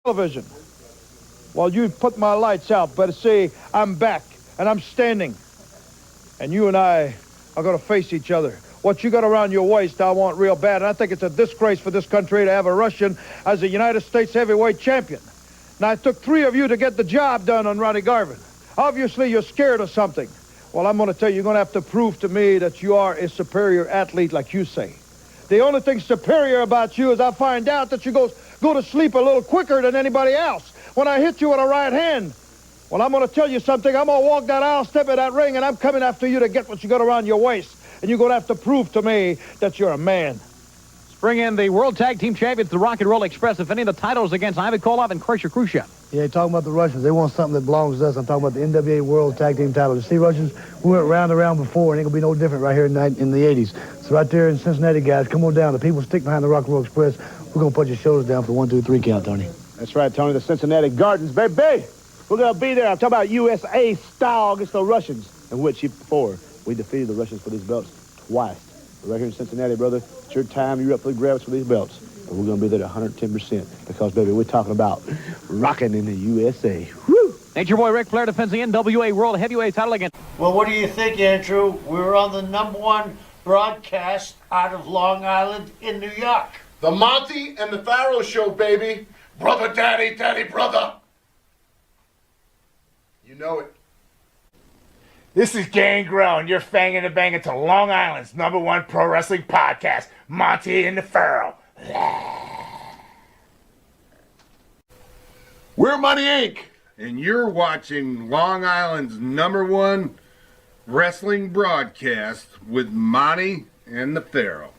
television. While you put my lights out, better say I'm back and I'm standing. And you and I are going to face each other. What you got around your waist, I want real bad. And I think it's a disgrace for this country to have a Russian as a United States heavyweight champion. Now, it took 3 of you to get the job done on Ronnie Garvin. Obviously, you're scared of something. Well, I'm going to tell you, you're going to have to prove to me that you are a superior athlete like you say. The only thing superior about you is I find out that you go to sleep a little quicker than anybody else when I hit you with a right hand. Well, I'm going to tell you something. I'm going to walk that aisle, step in that ring, and I'm coming after you to get what you got around your waist. And you're going to have to prove to me that you're a man. Bring in the World Tag Team Champions, the Rock and Roll Express, defending the titles against Ivan Koloff and Crusher Khrushchev. Yeah, talking about the Russians. They want something that belongs to us. I'm talking about the NWA World Tag Team title. You see, Russians, we went round and round before, and it ain't going to be no different right here in the 80s. So right there in Cincinnati, guys, come on down. The people stick behind the Rock and Roll Express. We're going to put your shoulders down for the 1, 2, 3 count, Tony. That's right, Tony. The Cincinnati Gardens, baby. We're going to be there. I'm talking about USA style against the Russians, in which before we defeated the Russians for these belts twice. Right here in Cincinnati, brother. It's your time. You're up for the grabs for these belts. And we're going to be there at 110% because, baby, we're talking about rocking in the USA. Woo! Nature Boy Ric Flair defends the NWA World Heavyweight title against... Well, what do you think, Andrew? We were on the #1 broadcast out of Long Island in New York. The Monty and the Pharaoh Show, baby. Brother, daddy, daddy, brother. You know it. This is Gangrel, and you're fanging and banging to Long Island's #1 pro wrestling podcast, Monty and the Pharaoh. We're Money Inc., and you're watching Long Island's #1 wrestling broadcast with Monty and the Pharaoh.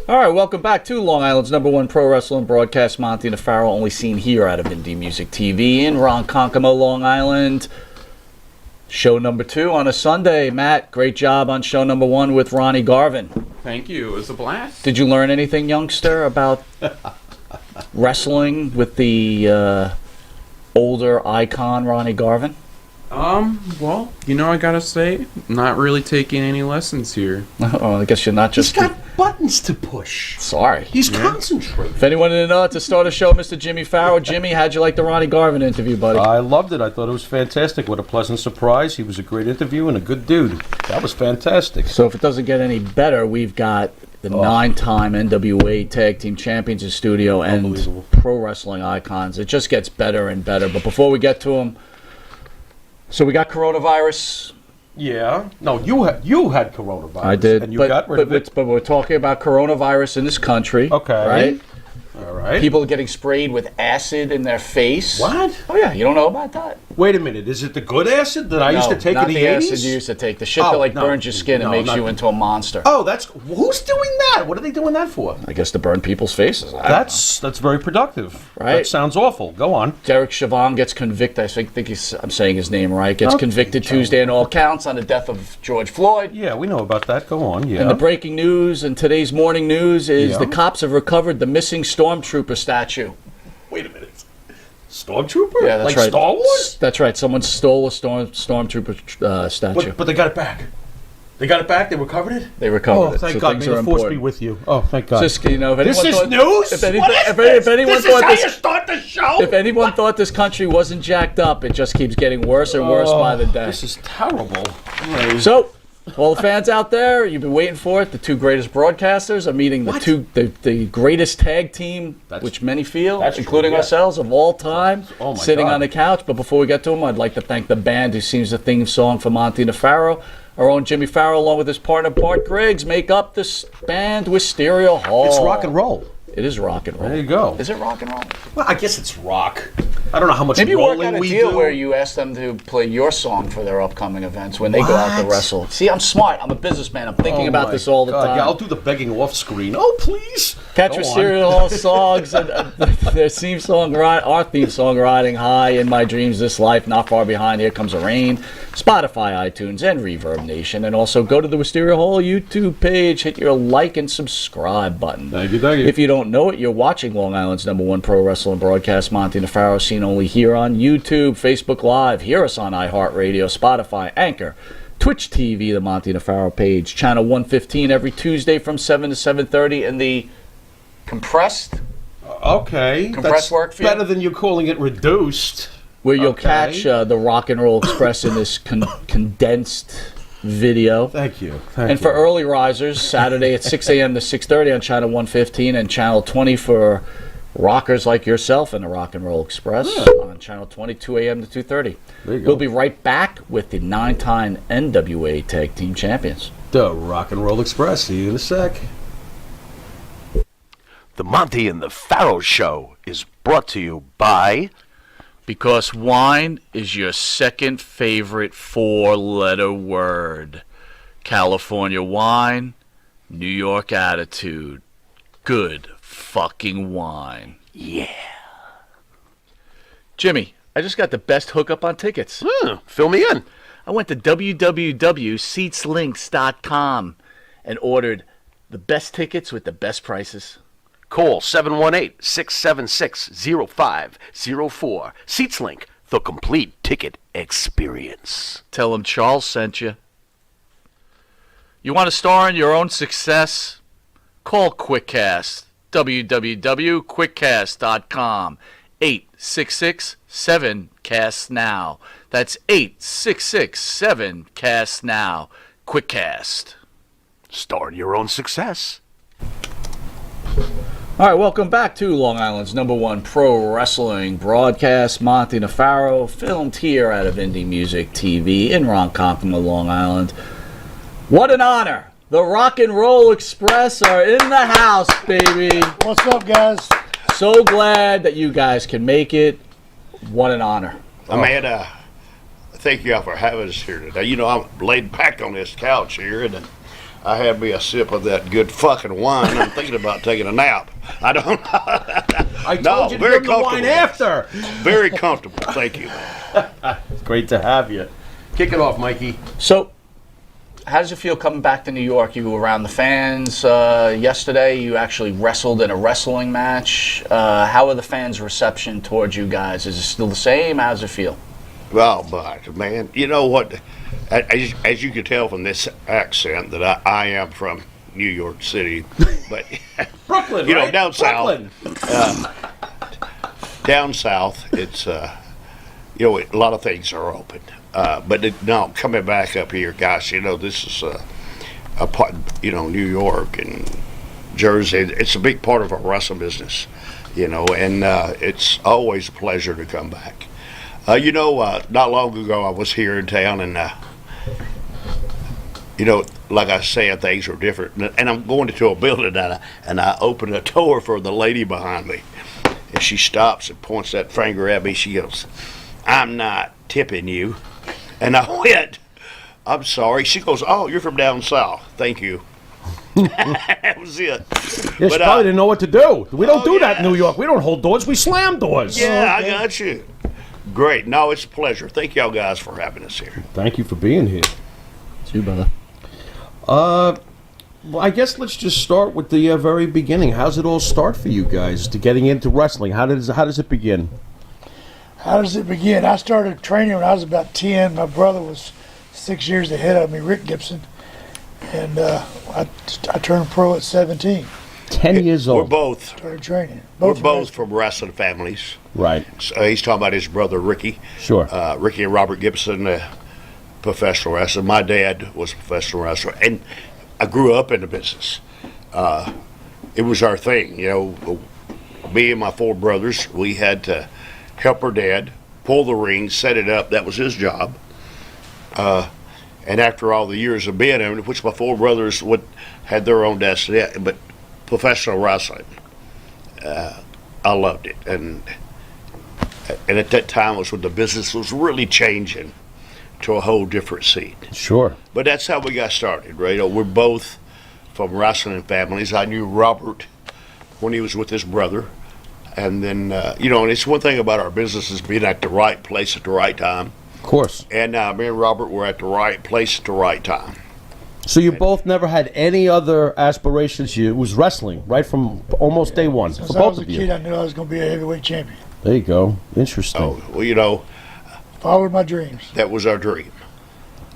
All right, welcome back to Long Island's #1 pro wrestling broadcast, Monty and the Pharaoh, only seen here out of Indie Music TV in Ronkonkoma, Long Island. Show number 2 on a Sunday. Matt, great job on show number 1 with Ronnie Garvin. Thank you. It was a blast. Did you learn anything, youngster, about wrestling with the older icon Ronnie Garvin? Well, I gotta say, not really taking any lessons here. Oh, I guess you're not just... He's got buttons to push. Sorry. He's concentrating. If anyone didn't know, to start a show, Mr. Jimmy Farrow. Jimmy, how'd you like the Ronnie Garvin interview, buddy? I loved it. I thought it was fantastic. What a pleasant surprise. He was a great interview and a good dude. That was fantastic. So if it doesn't get any better, we've got the 9-time NWA Tag Team Champions in studio and pro wrestling icons. It just gets better and better. But before we get to them, so we got coronavirus. Yeah. No, you had coronavirus. I did. And you got rid of it. But we're talking about coronavirus in this country. Okay. Right? All right. People are getting sprayed with acid in their face. What? Oh, yeah. You don't know about that? Wait a minute. Is it the good acid that I used to take in the 80s? Not the acid you used to take. The shit that burns your skin and makes you into a monster. Oh, who's doing that? What are they doing that for? I guess to burn people's faces. That's very productive. Right? That sounds awful. Go on. Derek Chauvin gets convicted. I'm saying his name right. Gets convicted Tuesday on all counts on the death of George Floyd. Yeah, we know about that. Go on. Yeah. And the breaking news and today's morning news is the cops have recovered the missing stormtrooper statue. Wait a minute. Stormtrooper? Yeah, that's like right. Star Wars? That's right. Someone stole a stormtrooper statue. But they got it back. They got it back? They recovered it? They recovered it. Thank so God. May the force be with you. Oh, thank God. Just, if this is thought, news? If anyone this is how you start the show? If anyone thought this country wasn't jacked up, it just keeps getting worse and worse by the day. This is terrible. So, all the fans out there, you've been waiting for it. The 2 greatest broadcasters are meeting the greatest tag team, which many feel, including ourselves, of all time, sitting on the couch. But before we get to them, I'd like to thank the band who sings the theme song for Monty and the Pharaoh. Our own Jimmy Farrow, along with his partner Bart Griggs, make up this band, Wisteria Hall. It's rock and roll. It is rock and roll. There you go. Is it rock and roll? Well, I guess it's rock. I don't know how much Maybe work rolling out a we deal do. where you ask them to play your song for their upcoming events when they go out to wrestle. See, I'm smart. I'm a businessman. I'm thinking about this all the time. Yeah, I'll do the begging off screen. Oh, please. Catch Wisteria Hall songs and their theme song, our theme song, Riding High, In My Dreams, This Life, Not Far Behind, Here Comes the Rain, Spotify, iTunes, and Reverb Nation. And also go to the Wisteria Hall YouTube page, hit your like and subscribe button. Thank you, thank you. If you don't know it, you're watching Long Island's #1 pro wrestling broadcast, Monty Nefaro, seen only here on YouTube, Facebook Live. Hear us on iHeartRadio, Spotify, Anchor, Twitch TV, the Monty Nefaro page, channel 115 every Tuesday from 7 to 7:30, and the compressed That's work for you? better than you calling it reduced. Where you'll catch the Rock and Roll Express in this condensed video. Thank you. And for early risers, Saturday at 6 a.m. to 6:30 on channel 115 and channel 20 for rockers like yourself in the Rock and Roll Express on channel 20, 2 a.m. to 2:30. We'll be right back with the 9-time NWA Tag Team Champions. The Rock and Roll Express. See you in a sec. The Monty and the Pharaoh Show is brought to you by... Because wine is your second favorite 4-letter word. California wine, New York attitude. Good fucking wine. Yeah. Jimmy, I just got the best hookup on tickets. Fill me in. I went to www.seatslinks.com and ordered the best tickets with the best prices. Call 718-676-0504. SeatsLink, the complete ticket experience. Tell them Charles sent you. You want to star in your own success? Call QuickCast. www.quickcast.com. 866-7-CAST-NOW. That's 866-7-CAST-NOW. QuickCast. Star in your own success. All right, welcome back to Long Island's #1 pro wrestling broadcast. Monty Nefaro, filmed here out of Indie Music TV in Ronkonkoma, Long Island. What an honor! The Rock and Roll Express are in the house, baby. What's up, guys? So glad that you guys can make it. What an honor. Amanda, thank you all for having us here today. You know, I'm laid back on this couch here, and I had me a sip of that good fucking wine. I'm thinking about taking a nap. I don't know. I told you to drink the wine after. Very comfortable. Thank you. It's great to have you. Kick it off, Mikey. So, how does it feel coming back to New York? You were around the fans yesterday. You actually wrestled in a wrestling match. How are the fans' reception towards you guys? Is it still the same? How does it feel? Well, but, man, you know what? As you can tell from this accent that I am from New York City, but Brooklyn, you know, right? down Brooklyn. down south, it's you know, a lot of things are open. But no, coming back up here, gosh, you know, this is a part, you know, New York and Jersey. It's a big part of our wrestling business, you know, and it's always a pleasure to come back. You know, not long ago I was here in town, and you know, like I said, things are different. And I'm going into a building, and I open a door for the lady behind me, and she stops and points that finger at me. She goes, "I'm not tipping you." And I went, "I'm sorry." She goes, "Oh, you're from down south. Thank you." That was it. Yeah, she probably didn't know what to do. We don't do that in New York. We don't hold doors. We slam doors. Yeah, I got you. Great. No, it's a pleasure. Thank y'all guys for having us here. Thank you for being here. It's you, brother. Well, I guess let's just start with the very beginning. How's it all start for you guys to getting into wrestling? How does it begin? How does it begin? I started training when I was about 10. My brother was 6 years ahead of me, Rick Gibson, and I turned pro at 17. 10 years old. We're both. Started training. We're both from wrestling families. Right. So he's talking about his brother Ricky. Sure. Ricky and Robert Gibson, professional wrestler. My dad was a professional wrestler, and I grew up in the business. It was our thing, you know. Me and my 4 brothers, we had to help our dad pull the ring, set it up. That was his job. And after all the years of being in, which my 4 brothers had their own destiny, but professional wrestling, I loved it, and at that time was when the business was really changing to a whole different scene. Sure. But that's how we got started, right? We're both from wrestling families. I knew Robert when he was with his brother. And then, and it's one thing about our business is being at the right place at the right time. Of course. And me and Robert were at the right place at the right time. So you both never had any other aspirations? It was wrestling, right from almost day one. Since for I both was a of you. kid, I knew I was going to be a heavyweight champion. There you go. Interesting. Oh, well, followed my dreams. That was our dream.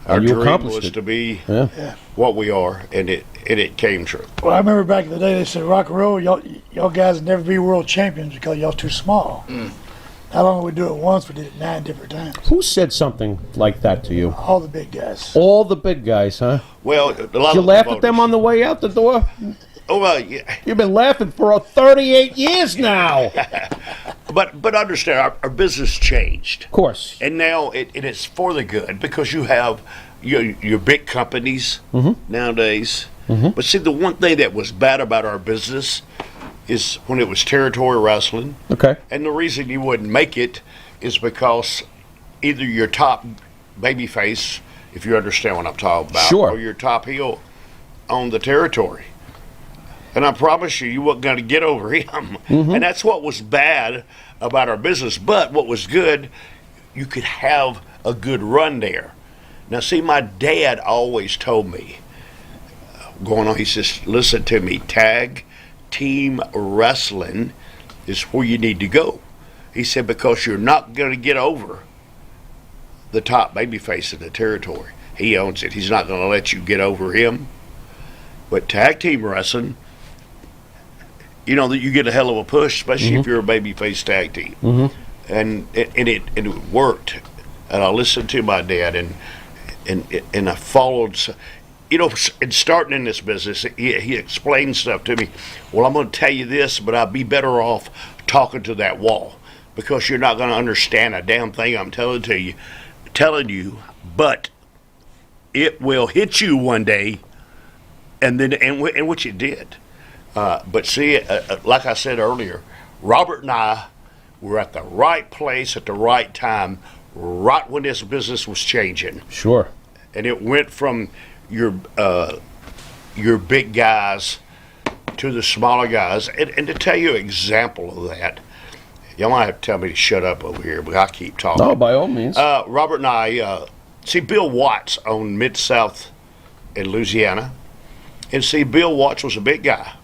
Our And you dream accomplished was it. to be Yeah. what we are, and it came true. Well, I remember back in the day, they said, rock and roll, y'all guys would never be world champions because y'all too small. Not only we do it once, we did it 9 different times. Who said something like that to you? All the big guys. All the big guys, huh? Well, a lot Did you of laugh the at them on the way out the door? Oh, well, yeah. You've been laughing for 38 years now. But understand, our business changed. Of course. And now it is for the good because you have your big companies nowadays. But see, the one thing that was bad about our business is when it was territory wrestling. Okay. And the reason you wouldn't make it is because either your top babyface, if you understand what I'm talking about, Sure. or your top heel on the territory. And I promise you wasn't going to get over him. And that's what was bad about our business. But what was good, you could have a good run there. Now, see, my dad always told me, going on, he says, listen to me, tag team wrestling is where you need to go. He said, because you're not going to get over the top babyface in the territory. He owns it. He's not going to let you get over him. But tag team wrestling, that you get a hell of a push, especially if you're a babyface tag team. And it worked. And I listened to my dad, and I followed. In starting in this business, he explained stuff to me. Well, I'm going to tell you this, but I'd be better off talking to that wall because you're not going to understand a damn thing I'm telling you. But it will hit you one day, and which it did. But see, like I said earlier, Robert and I were at the right place at the right time, right when this business was changing. Sure. And it went from your big guys to the smaller guys. And to tell you an example of that, y'all might have to tell me to shut up over here, but I keep talking. No, by all means. Robert and I, see, Bill Watts owned Mid-South in Louisiana. And see, Bill Watts was a big guy.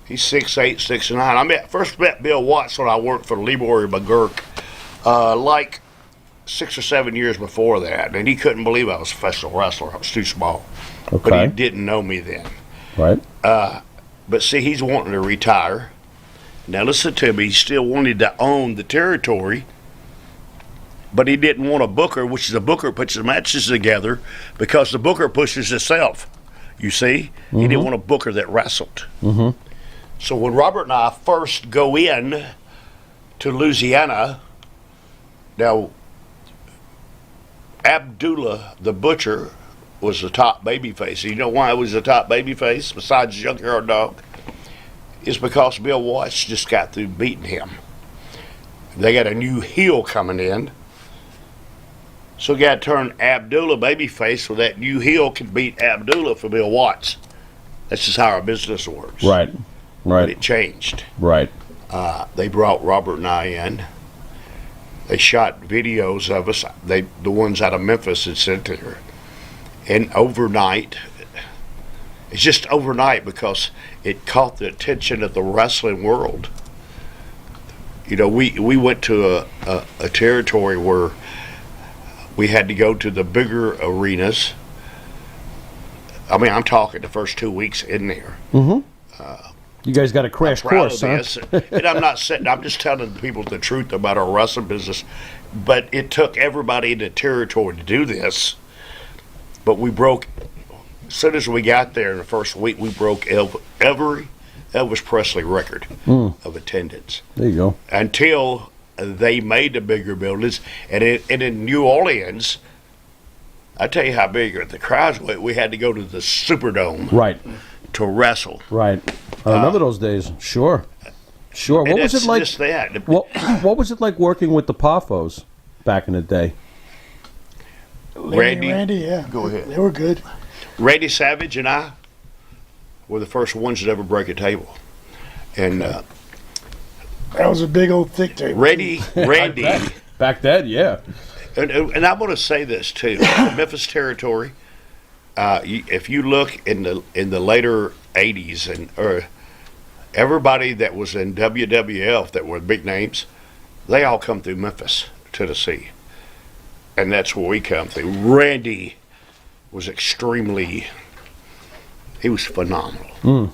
He's 6'8", 6'9". I first met Bill Watts when I worked for Leroy McGurk, like 6 or 7 years before that, and he couldn't believe I was a professional wrestler. I was too small. Okay. But he didn't know me then. Right. But see, he's wanting to retire. Now listen to me, he still wanted to own the territory, but he didn't want a booker, which is a booker puts the matches together because the booker pushes himself. You see? He didn't want a booker that wrestled. So when Robert and I first go in to Louisiana, now Abdullah the Butcher was the top babyface. You know why he was the top babyface besides Junkyard Dog? It's because Bill Watts just got through beating him. They got a new heel coming in. So you got to turn Abdullah babyface so that new heel can beat Abdullah for Bill Watts. That's just how our business works. Right. But it changed. Right. They brought Robert and I in. They shot videos of us, the ones out of Memphis and sent there. And overnight, it's just overnight because it caught the attention of the wrestling world. We went to a territory where we had to go to the bigger arenas. I mean, I'm talking the first 2 weeks in there. You guys got a crash course, huh? And I'm just telling people the truth about our wrestling business. But it took everybody in the territory to do this. But we broke, as soon as we got there in the first week, we broke every Elvis Presley record of attendance. There you go. Until they made the bigger buildings. And in New Orleans, I tell you how big the crowds were. We had to go to the Superdome. Right. To wrestle. Right. I remember those days. Sure. Sure. What And was it that's like? just that. What was it like working with the Poffos back in the day? Randy, yeah. Go ahead. They were good. Randy Savage and I were the first ones that ever break a table. And that was a big old thick table. Randy. Back then, yeah. And I want to say this too: the Memphis territory. If you look in the later '80s and everybody that was in WWF that were big names, they all come through Memphis, Tennessee, and that's where we come through. Randy was he was phenomenal.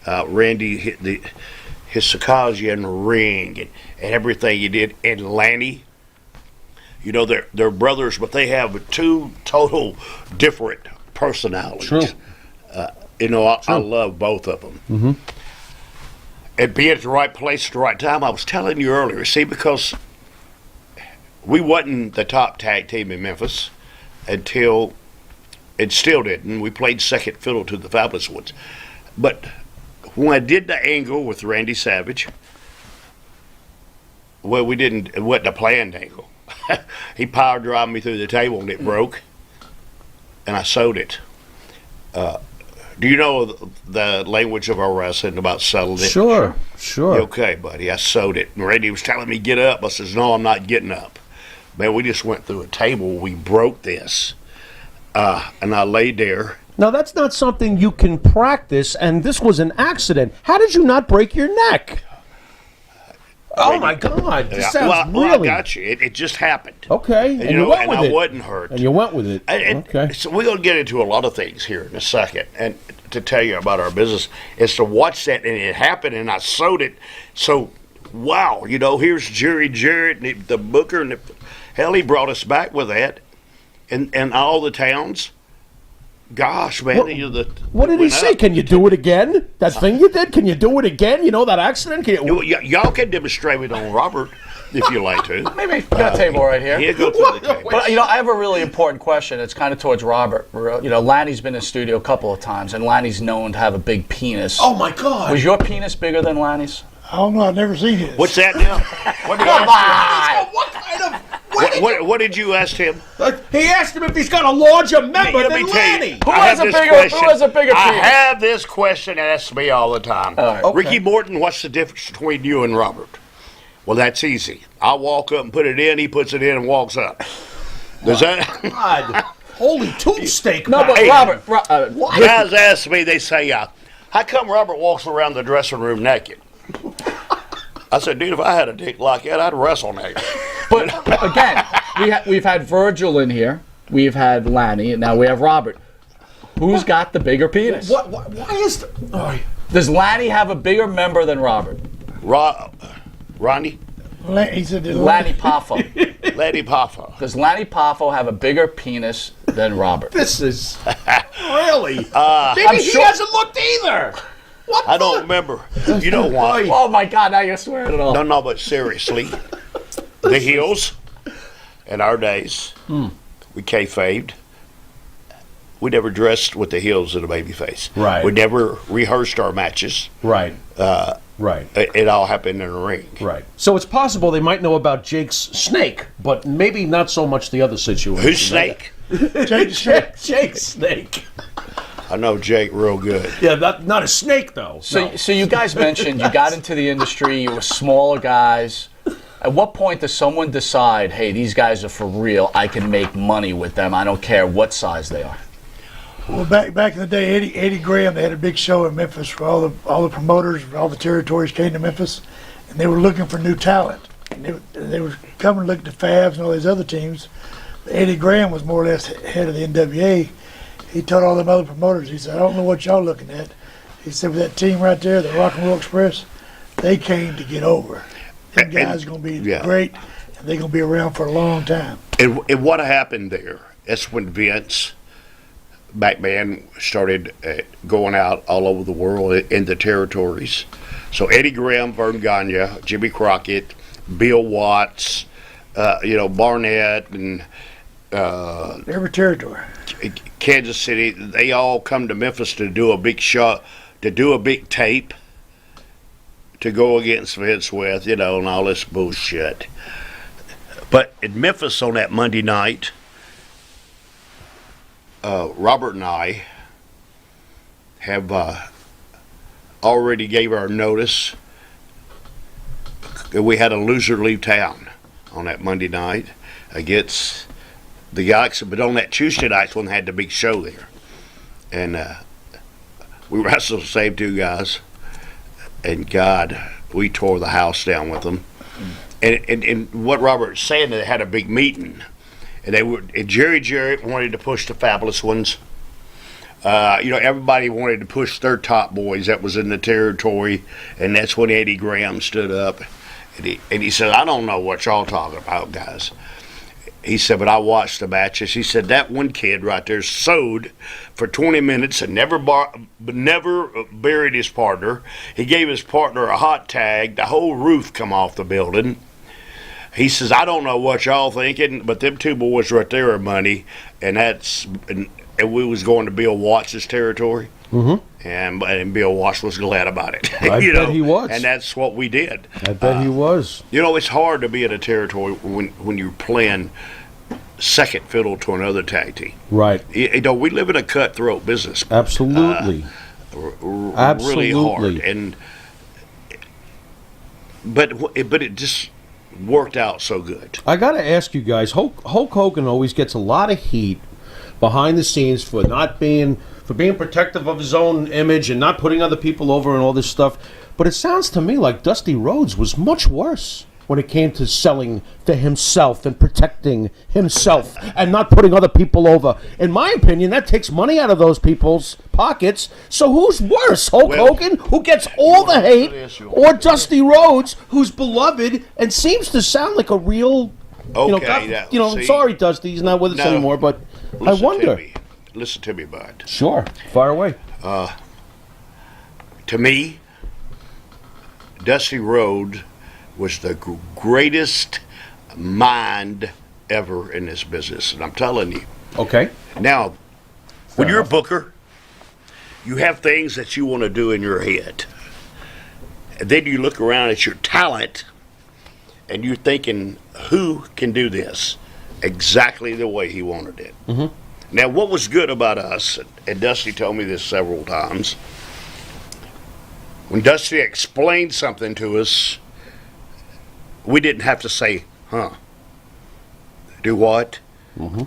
Randy hit his psychology and the ring and everything he did. And Lanny, you know, they're brothers, but they have two total different personalities. True. You know, I love both of them. Mm-hmm. And being at the right place at the right time, I was telling you earlier, see, because we wasn't the top tag team in Memphis until it still didn't. We played second fiddle to the Fabulous Ones. But when I did the angle with Randy Savage, well, it wasn't a planned angle. He power drived me through the table and it broke, and I sewed it. Do you know the language of our wrestling about settling it? Sure. Okay, buddy, I sewed it. And Randy was telling me, get up. I says, no, I'm not getting up. Man, we just went through a table. We broke this. And I laid there. Now, that's not something you can practice, and this was an accident. How did you not break your neck? Oh, my God. This sounds well, really... I got you. It just happened. Okay. And you went with it. I wasn't hurt. And you went with it. Okay. So we're going to get into a lot of things here in a second. And to tell you about our business is to watch that, and it happened, and I sewed it. So, wow, you know, here's Jerry Jarrett, and the Booker, and hell, he brought us back with that. And all the towns... Gosh, man. What did he say? Can you do it again? That thing you did? Can you do it again? You know, that accident? Y'all can demonstrate it on Robert if you like to. Maybe got a table right here. Yeah, go to the table. But, you know, I have a really important question. It's kind of towards Robert. You know, Lanny's been in the studio a couple of times, and Lanny's known to have a big penis. Oh, my God. Was your penis bigger than Lanny's? I don't know. I've never seen his. What's that now? Come on! What kind of... What did you ask him? He asked him if he's got a larger member than Lanny. Who has a bigger penis? I have this question asked me all the time. Right. Okay. Ricky Morton, what's the difference between you and Robert? Well, that's easy. I walk up and put it in, he puts it in and walks up. Does that... God. Holy tootsteak. No, but Hey, Robert... guys ask me, they say, how come Robert walks around the dressing room naked? I said, dude, if I had a dick like that, I'd wrestle naked. But again, we've had Virgil in here, we've had Lanny, and now we have Robert. Who's got the bigger penis? Why is... Does Lanny have a bigger member than Robert? Ronnie? He said Lanny Poffo. Lanny Poffo. Does Lanny Poffo have a bigger penis than Robert? This is... Really? Maybe he hasn't looked either. I don't remember. You know why? Oh, my God, now you're swearing it all. No, but seriously, the heels in our days, we kayfabed. We never dressed with the heels of the baby face. Right. We never rehearsed our matches. Right. Right. It all happened in the ring. Right. So it's possible they might know about Jake's snake, but maybe not so much the other situation. Who's Snake? Jake's snake. I know Jake real good. Yeah, not a snake, though. So you guys mentioned you got into the industry, you were smaller guys. At what point does someone decide, hey, these guys are for real, I can make money with them, I don't care what size they are? Well, back in the day, Eddie Graham, they had a big show in Memphis where all the promoters, all the territories came to Memphis, and they were looking for new talent. And they were coming looking to Fabs and all these other teams. But Eddie Graham was more or less head of the NWA. He told all them other promoters, he said, I don't know what y'all looking at. He said, with that team right there, the Rock and Roll Express, they came to get over. Them guys are going to be great, and they're going to be around for a long time. And what happened there, that's when Vince McMahon started going out all over the world in the territories. So Eddie Graham, Vern Gagne, Jimmy Crockett, Bill Watts, Barnett, and every territory. Kansas City, they all come to Memphis to do a big show, to do a big tape, to go against Vince with, and all this bullshit. But in Memphis on that Monday night, Robert and I have already gave our notice. We had a loser leave town on that Monday night against the Galaxy, but on that Tuesday night when they had the big show there. And we wrestled the same two guys, and God, we tore the house down with them. And what Robert's saying, they had a big meeting, and Jerry wanted to push the Fabulous Ones. Everybody wanted to push their top boys that was in the territory, and that's when Eddie Graham stood up, and he said, "I don't know what y'all talking about, guys." He said, "But I watched the matches." He said, "That one kid right there sewed for 20 minutes and never buried his partner. He gave his partner a hot tag. The whole roof come off the building." He says, "I don't know what y'all thinking, but them two boys right there are money." And we was going to Bill Watts' territory. Mm-hmm. And Bill Watts was glad about it. I bet he was. And that's what we did. I bet he was. It's hard to be in a territory when you're playing second fiddle to another tag team. Right. We live in a cutthroat business. Absolutely. Really hard. But it just worked out so good. I got to ask you guys, Hulk Hogan always gets a lot of heat behind the scenes for being protective of his own image and not putting other people over and all this stuff. But it sounds to me like Dusty Rhodes was much worse when it came to selling to himself and protecting himself and not putting other people over. In my opinion, that takes money out of those people's pockets. So who's worse, Hulk Hogan, who gets all the hate, or Dusty Rhodes, who's beloved and seems to sound like a real... sorry, Dusty, he's not with us anymore, but I wonder. Listen to me, bud. Sure, fire away. To me, Dusty Rhodes was the greatest mind ever in this business, and I'm telling you. Okay. Now, when you're a booker, you have things that you want to do in your head. And then you look around at your talent, and you're thinking, who can do this exactly the way he wanted it? Mm-hmm. Now, what was good about us, and Dusty told me this several times, when Dusty explained something to us, we didn't have to say, huh. Do what? Mm-hmm.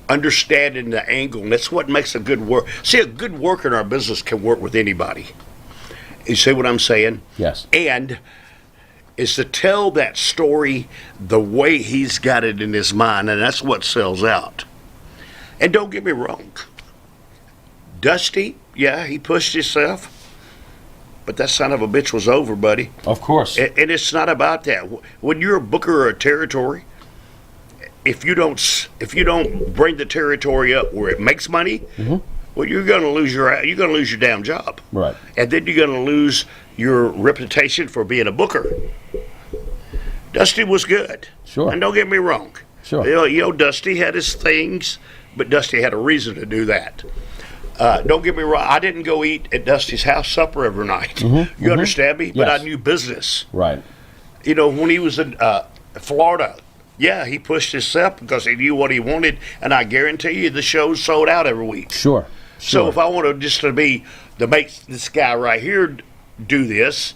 Understanding the angle, and that's what makes a good work. See, a good worker in our business can work with anybody. You see what I'm saying? Yes. And is to tell that story the way he's got it in his mind, and that's what sells out. And don't get me wrong, Dusty, yeah, he pushed himself, but that son of a bitch was over, buddy. Of course. And it's not about that. When you're a booker or a territory, if you don't bring the territory up where it makes money, mm-hmm. well, you're going to lose your damn job. Right. And then you're going to lose your reputation for being a booker. Dusty was good. Sure. And don't get me wrong. Sure. Dusty had his things, but Dusty had a reason to do that. Don't get me wrong. I didn't go eat at Dusty's house supper every night. Mm-hmm. You understand me? Yes. But I knew business. Right. When he was in Florida, yeah, he pushed himself because he knew what he wanted, and I guarantee you the shows sold out every week. Sure. So if I wanted to make this guy right here do this,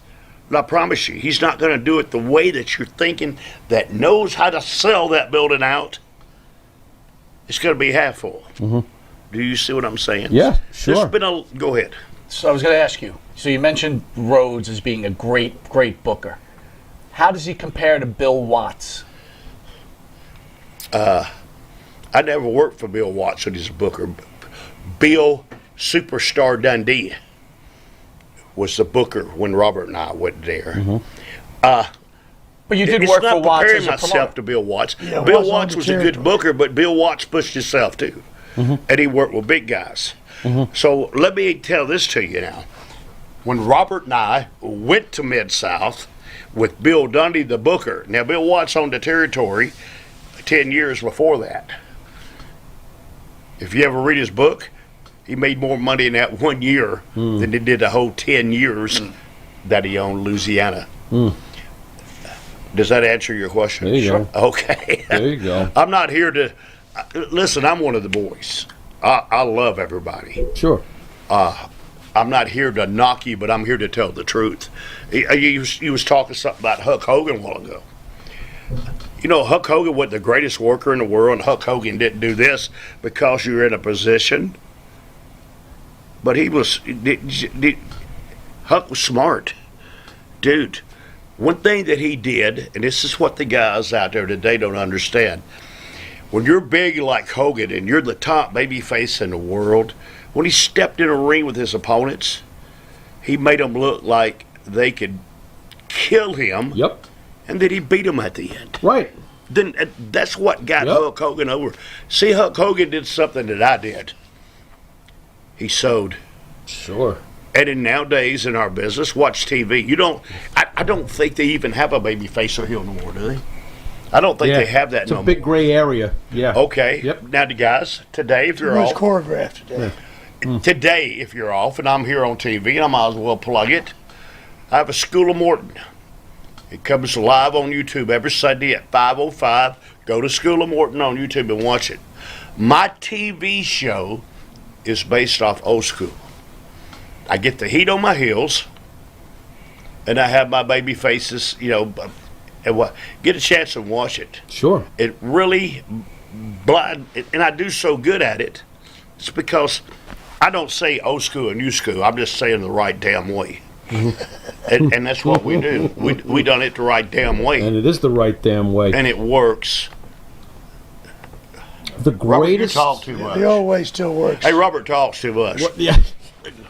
I promise you, he's not going to do it the way that you're thinking, that knows how to sell that building out. It's going to be half full. Mm-hmm. Do you see what I'm saying? Yeah, sure. Go ahead. So I was going to ask you. So you mentioned Rhodes as being a great, great booker. How does he compare to Bill Watts? I never worked for Bill Watts when he's a booker. Bill Superstar Dundee was the booker when Robert and I went there. Mm-hmm. But you did work for Watts as a myself promoter. to Bill Watts. Yeah, Bill Watts Watts was a good booker, but Bill Watts pushed himself too. Mm-hmm. And he worked with big guys. Mm-hmm. So let me tell this to you now. When Robert and I went to Mid-South with Bill Dundee, the booker, now Bill Watts owned the territory 10 years before that. If you ever read his book, he made more money in that 1 year than he did the whole 10 years that he owned Louisiana. Hmm. Does that answer your question? There you go. Okay. There you go. I'm not here to listen. I'm one of the boys. I love everybody. Sure. I'm not here to knock you, but I'm here to tell the truth. You was talking something about Hulk Hogan a while ago. You know, Hulk Hogan was the greatest worker in the world, and Hulk Hogan didn't do this because you were in a position. But he was, Hulk was smart. Dude, one thing that he did, and this is what the guys out there today don't understand. When you're big like Hogan and you're the top baby face in the world, when he stepped in a ring with his opponents, he made them look like they could kill him. Yep. And then he beat them at the end. Right. Then that's what got Hulk Hogan over. See, Hulk Hogan did something that I did. He sewed. Sure. And then nowadays in our business, watch TV. You don't. I don't think they even have a baby face or heel no more, do they? I don't think they have that it's no a more. big gray area. Yeah. Okay. Yep. Now, the guys today, if you're It's off, choreographed today. today, if you're off, and I'm here on TV, and I might as well plug it. I have a School of Morton. It comes live on YouTube every Sunday at 5:05. Go to School of Morton on YouTube and watch it. My TV show is based off old school. I get the heat on my heels, and I have my baby faces, you know, and what get a chance to watch it. Sure. It really blind, and I do so good at it. It's because I don't say old school and new school. I'm just saying the right damn way. And that's what we do. We done it the right damn way. And it is the right damn way. And it works. The greatest. Robert, you talk too much. The old way still works. Hey, Robert talks too much. Yeah.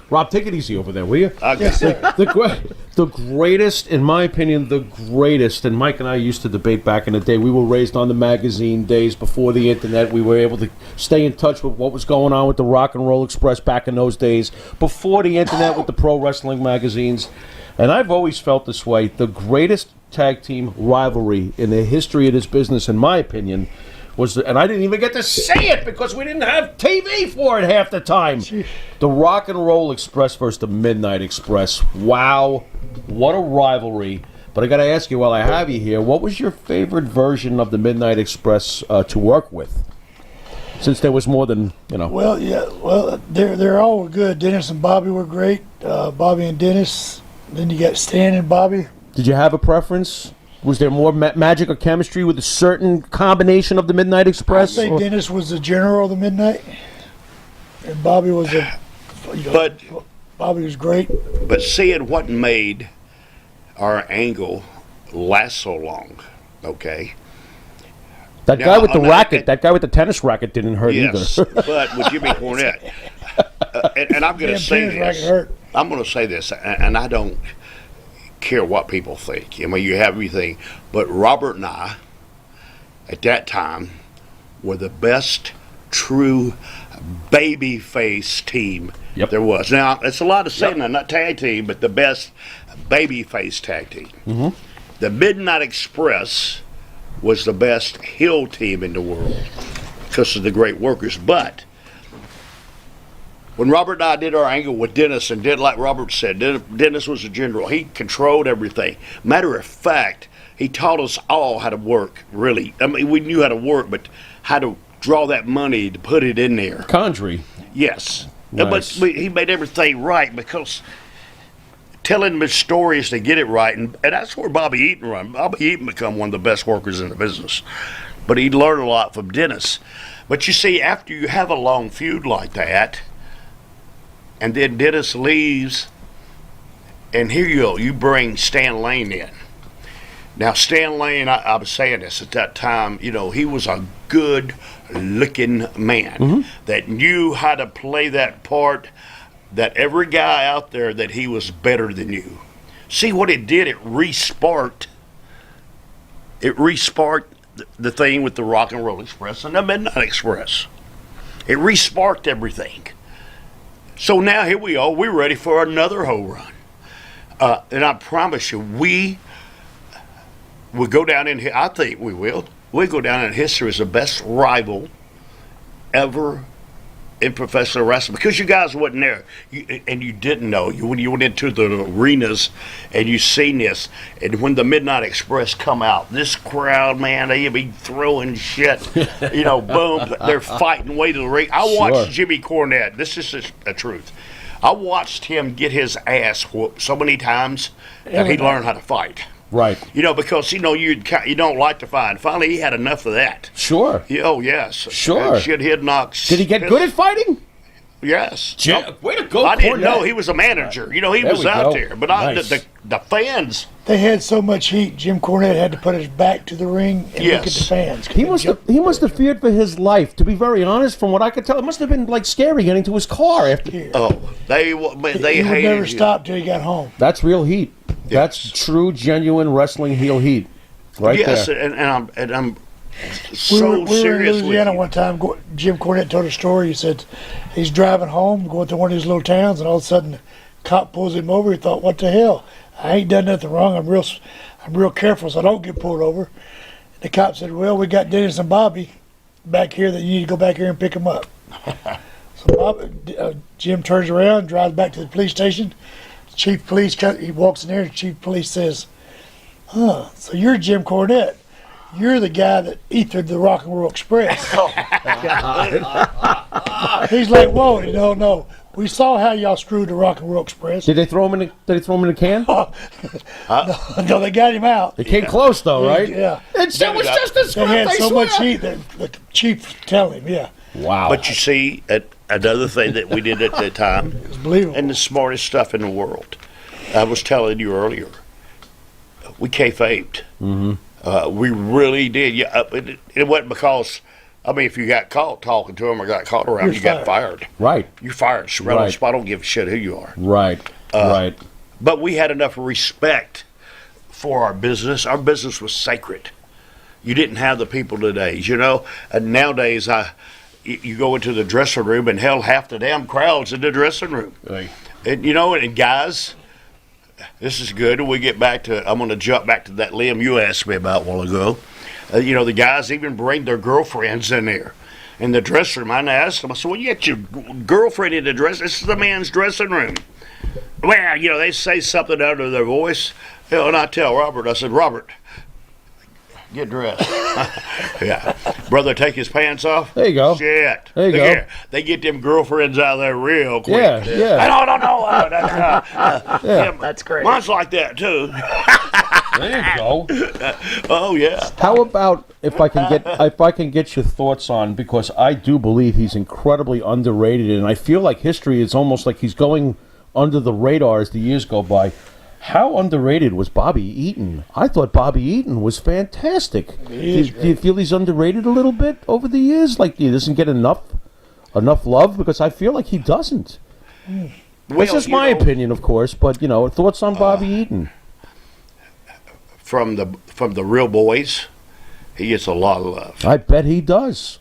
Rob, take it easy over there, will you? Okay. The greatest, in my opinion, the greatest, and Mike and I used to debate back in the day. We were raised on the magazine days before the internet. We were able to stay in touch with what was going on with the Rock and Roll Express back in those days, before the internet with the pro wrestling magazines. And I've always felt this way. The greatest tag team rivalry in the history of this business, in my opinion, was, and I didn't even get to say it because we didn't have TV for it half the time. The Rock and Roll Express versus the Midnight Express. Wow, what a rivalry. But I got to ask you while I have you here, what was your favorite version of the Midnight Express to work with? Since there was more than, you know. Well, yeah, well, they're all good. Dennis and Bobby were great. Bobby and Dennis. Then you got Stan and Bobby. Did you have a preference? Was there more magic or chemistry with a certain combination of the Midnight Express? I'd say Dennis was the general of the Midnight, and Bobby was a. But Bobby was great. But seeing what made our angle last so long, okay. That guy with the racket, that guy with the tennis racket didn't hurt yes, either. but with Jimmy Cornette, and I'm going to say this. I'm going to say this, and I don't care what people think. I mean, you have everything, but Robert and I, at that time, were the best true baby face team there was. Now, it's a lot of saying, not tag team, but the best baby face tag team. Mm-hmm. The Midnight Express was the best heel team in the world because of the great workers. But when Robert and I did our angle with Dennis, and did like Robert said, Dennis was a general. He controlled everything. Matter of fact, he taught us all how to work, really. I mean, we knew how to work, but how to draw that money to put it in there. Condry. Yes. Nice. But he made everything right because telling him his stories to get it right, and that's where Bobby Eaton run. Bobby Eaton become one of the best workers in the business. But he learned a lot from Dennis. But you see, after you have a long feud like that, and then Dennis leaves, and here you go, you bring Stan Lane in. Now, Stan Lane, I was saying this at that time, you know, he was a good-looking man that knew how to play that part, that every guy out there that he was better than you. See what it did? It re-sparked the thing with the Rock and Roll Express and the Midnight Express. It re-sparked everything. So now here we are. We're ready for another home run. And I promise you, we will go down in here. I think we will. We'll go down in history as the best rival ever in professional wrestling because you guys wasn't there and you didn't know. When you went into the arenas and you seen this, and when the Midnight Express come out, this crowd, man, they be throwing shit. Boom, they're fighting way to the ring. I watched Jimmy Cornette. This is the truth. I watched him get his ass whooped so many times that he learned how to fight. Right. Because you don't like to fight. Finally, he had enough of that. Sure. Oh yes. Sure. Shit, he'd knock. Did he get good at fighting? Yes. Way to go, I didn't Cornette. know he was a manager. He was out there. But Nice. the fans. They had so much heat. Jim Cornette had to put his back to the ring and look at the fans. He must have feared for his life. To be very honest, from what I could tell, it must have been like scary getting to his car after. They he hated would never you. stop till he got home. That's real heat. That's true, genuine wrestling heel heat, right yes, there. and I'm We so were in serious with Louisiana you. one time. Jim Cornette told a story. He said he's driving home, going to one of these little towns, and all of a sudden, the cop pulls him over. He thought, "What the hell? I ain't done nothing wrong. I'm real careful, so I don't get pulled over." The cop said, "Well, we got Dennis and Bobby back here that you need to go back here and pick them up." So Jim turns around, drives back to the police station. Chief police, he walks in there, and chief police says, "So you're Jim Cornette. You're the guy that ethered the Rock and Roll Express." He's like, "Whoa, no. We saw how y'all screwed the Rock and Roll Express." Did they throw him in? Did they throw him in a can? No, they got him out. They came close though, right? Yeah. It was just a They script. had I so swear. much heat that the chief tell him, yeah. Wow. But you see, another thing that we did at that time, It's believable. and the smartest stuff in the world. I was telling you earlier, we kayfabed. We really did. Yeah, it wasn't because, if you got caught talking to him or got caught around, you got fired. Right. You fired. Right on Right. the spot. I don't give a shit who you are. Right. Right. But we had enough respect for our business. Our business was sacred. You didn't have the people today, And nowadays, you go into the dressing room, and hell, half the damn crowd's in the dressing room. Right. And guys, this is good. We get back to. I'm going to jump back to that Liam you asked me about a while ago. The guys even bring their girlfriends in there. In the dressing room, I asked them, I said, "Well, you got your girlfriend in the dress. This is the man's dressing room." Well, they say something under their voice. And I tell Robert, I said, "Robert, get dressed." Yeah. Brother, take his pants off. There you go. Shit. There you Look go. here. They get them girlfriends out of there real quick. Yeah. Yeah. That's great. Mine's like that, too. There you go. Oh, yeah. How about if I can get your thoughts on, because I do believe he's incredibly underrated, and I feel like history is almost like he's going under the radar as the years go by. How underrated was Bobby Eaton? I thought Bobby Eaton was fantastic. Do you feel he's underrated a little bit over the years? Like he doesn't get enough love? Because I feel like he doesn't. This is my opinion, of course, but thoughts on Bobby Eaton? From the real boys, he gets a lot of love. I bet he does.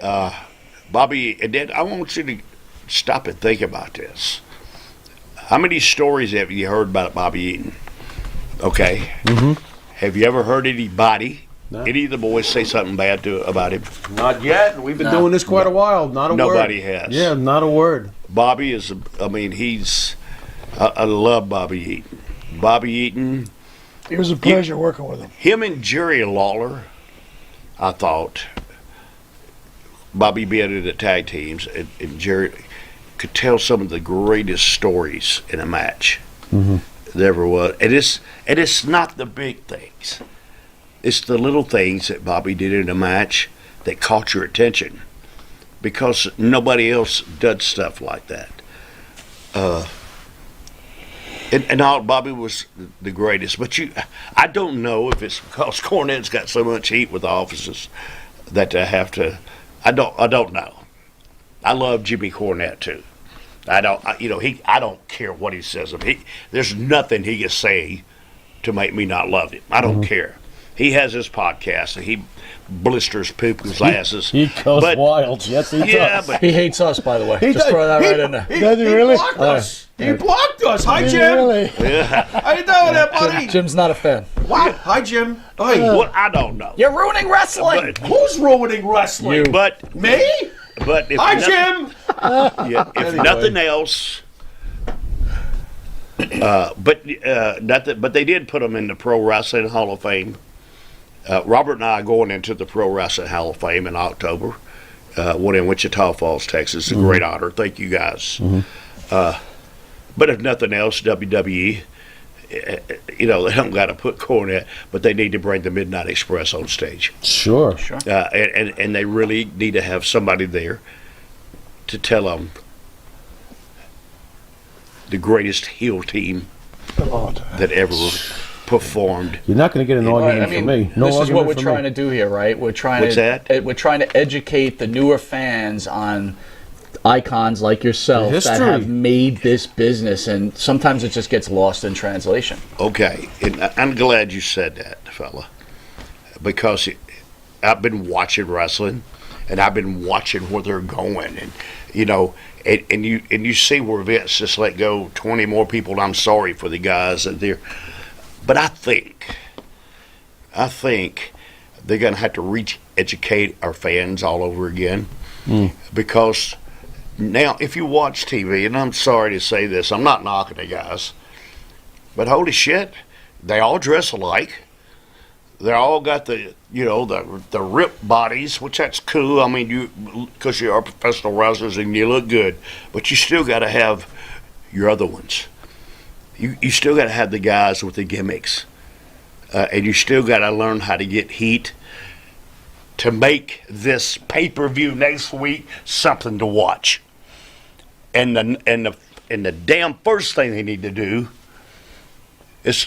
Bobby, and then I want you to stop and think about this. How many stories have you heard about Bobby Eaton? Okay. Mm-hmm. Have you ever heard any of the boys say something bad about him? Not yet. We've been doing this quite a while. Not a word. Nobody has. Yeah, not a word. Bobby is, I love Bobby Eaton. Bobby Eaton. It was a pleasure working with him. Him and Jerry Lawler, I thought, Bobby being in the tag teams, and Jerry could tell some of the greatest stories in a match there ever was. And it's not the big things. It's the little things that Bobby did in a match that caught your attention because nobody else does stuff like that. And all, Bobby was the greatest. But I don't know if it's because Cornette's got so much heat with the offices that they have to. I don't know. I love Jimmy Cornette too. I don't care what he says of him. There's nothing he can say to make me not love him. I don't care. He has his podcast and he blisters people's asses. He goes wild. Yes, he does. But He hates us, by the way. He Just does. throw that right in there. Does he really? Blocked us. He blocked us. Hi, Did he Jim. really? How you doing there, buddy? Jim's not a fan. What? Hi, Jim. Hey. well, I don't know. You're ruining wrestling. But, Who's ruining wrestling? but Me? But if Hi, no- Jim. Yeah, if nothing else, but they did put them in the Pro Wrestling Hall of Fame. Robert and I are going into the Pro Wrestling Hall of Fame in October. One in Wichita Falls, Texas. It's a great honor. Thank you guys. But if nothing else, WWE, they don't got to put Cornette, but they need to bring the Midnight Express on stage. Sure. And they really need to have somebody there to tell them the greatest heel team that ever performed. You're not going to get an argument from me. No this is what we're for trying me. to do here, right? We're trying What's that? We're trying to educate the newer fans on icons like yourself that have made this business, and sometimes it just gets lost in translation. Okay, and I'm glad you said that, fella, because I've been watching wrestling, and I've been watching where they're going, and and you see where Vince just let go 20 more people. And I'm sorry for the guys that they're. But I think they're going to have to re-educate our fans all over again, because now if you watch TV, and I'm sorry to say this, I'm not knocking the guys, but holy shit, they all dress alike. They all got the ripped bodies, which that's cool. I mean, because you are professional wrestlers and you look good, but you still got to have your other ones. You still got to have the guys with the gimmicks, and you still got to learn how to get heat to make this pay-per-view next week something to watch. And the damn first thing they need to do is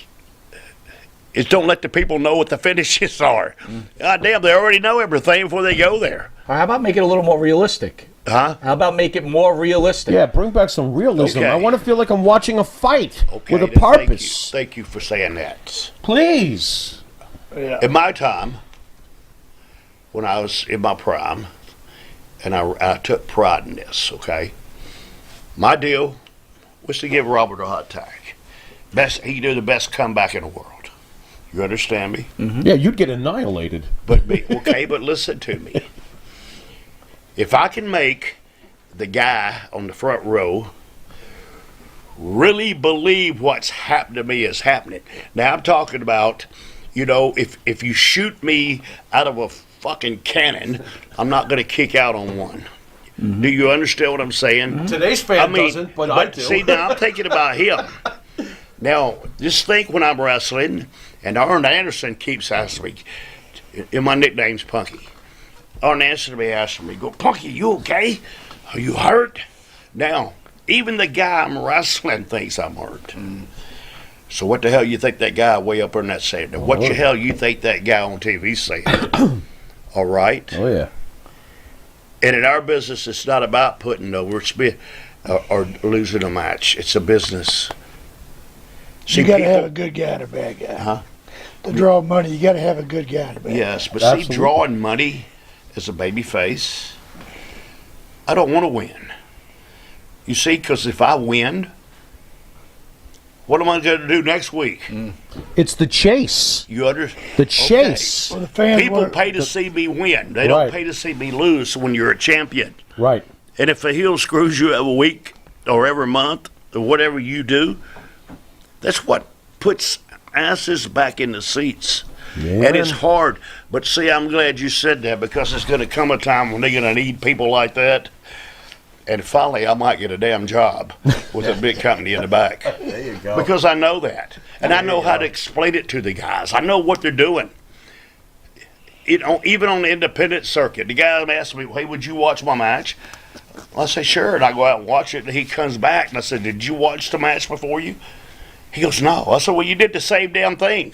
don't let the people know what the finishes are. God damn, they already know everything before they go there. Or how about make it a little more realistic? Huh? How about make it more realistic? Yeah, bring back some realism. Okay. I want to feel like I'm watching a fight with a then purpose. Thank you for saying that. Please. In my time, when I was in my prime, and I took pride in this, okay? My deal was to give Robert a hot tag. He could do the best comeback in the world. You understand me? Yeah, you'd get annihilated. But listen to me. If I can make the guy on the front row really believe what's happened to me is happening. Now I'm talking about, if you shoot me out of a fucking cannon, I'm not going to kick out on one. Do you understand what I'm saying? Today's fan doesn't, but I do. See, now I'm thinking about him. Now, just think when I'm wrestling, and Arn Anderson keeps asking me, and my nickname's Punky. Arn Anderson be asking me, Punky, you okay? Are you hurt? Now, even the guy I'm wrestling thinks I'm hurt. So what the hell you think that guy way up there in that saying? What the hell you think that guy on TV saying? All right? Oh, yeah. And in our business, it's not about putting over or losing a match. It's a business. You got to have a good guy and a bad guy. Huh? To draw money, you got to have a good guy and a bad guy. Yes, but see, drawing money as a baby face, I don't want to win. You see, because if I win, what am I going to do next week? It's the chase. You understand? The chase. Well, the fans People pay to see me win. They don't pay to see me lose when you're a champion. Right. And if a heel screws you every week or every month or whatever you do, that's what puts asses back in the seats. Yeah. And it's hard. But see, I'm glad you said that, because it's going to come a time when they're going to need people like that. And finally, I might get a damn job with a big company in the back. There you go. Because I know that. And I know how to explain it to the guys. I know what they're doing. Even on the independent circuit, the guy asked me, hey, would you watch my match? I say, sure. And I go out and watch it. And he comes back and I said, did you watch the match before you? He goes, no. I said, well, you did the same damn thing.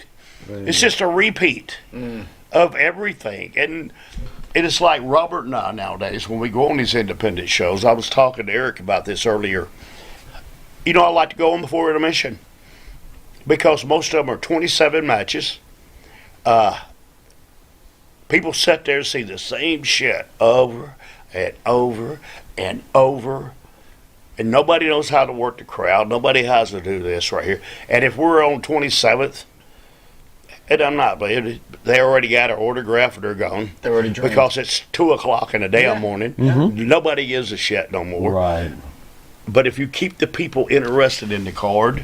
It's just a repeat of everything. And it's like Robert and I nowadays, when we go on these independent shows, I was talking to Eric about this earlier. I like to go on before intermission, because most of them are 27 matches. People sit there and see the same shit over and over and over. And nobody knows how to work the crowd. Nobody has to do this right here. And if we're on 27th, And I'm not, but they already got our autograph and they're gone. They're already drained. Because it's 2 o'clock in the damn morning. Nobody gives a shit no more. Right. But if you keep the people interested in the card,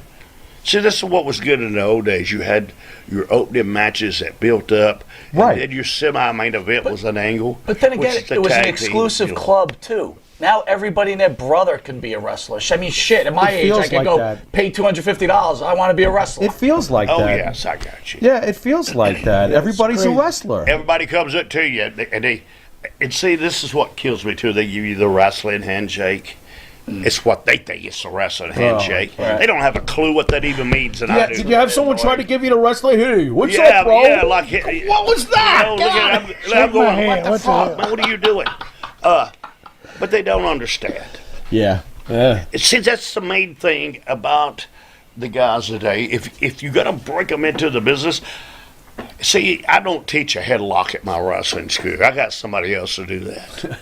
see, this is what was good in the old days. You had your opening matches that built up. Right. And then your semi-main event was an angle. But then again, which is the it was an tag team, exclusive you know. club, too. Now everybody and their brother can be a wrestler. I mean, shit, at my It age, I feels could like go that. pay $250. I want to be a wrestler. It feels like Oh, that. yes, I got you. Yeah, it feels like that. Everybody's a crazy. wrestler. Everybody comes up to you, and see, this is what kills me, too. They give you the wrestling handshake. It's what they think it's a wrestling handshake. right. They don't have a clue what that even means. And I do. Did you have someone try to give you the wrestler? Hey, what's Yeah, up, bro? yeah, like What was that? You know, look at, I'm Shake my going, hand. what the What's fuck, up? man? What are you doing? But they don't understand. Yeah. Yeah. See, that's the main thing about the guys today. If you got to break them into the business, see, I don't teach a headlock at my wrestling school. I got somebody else to do that.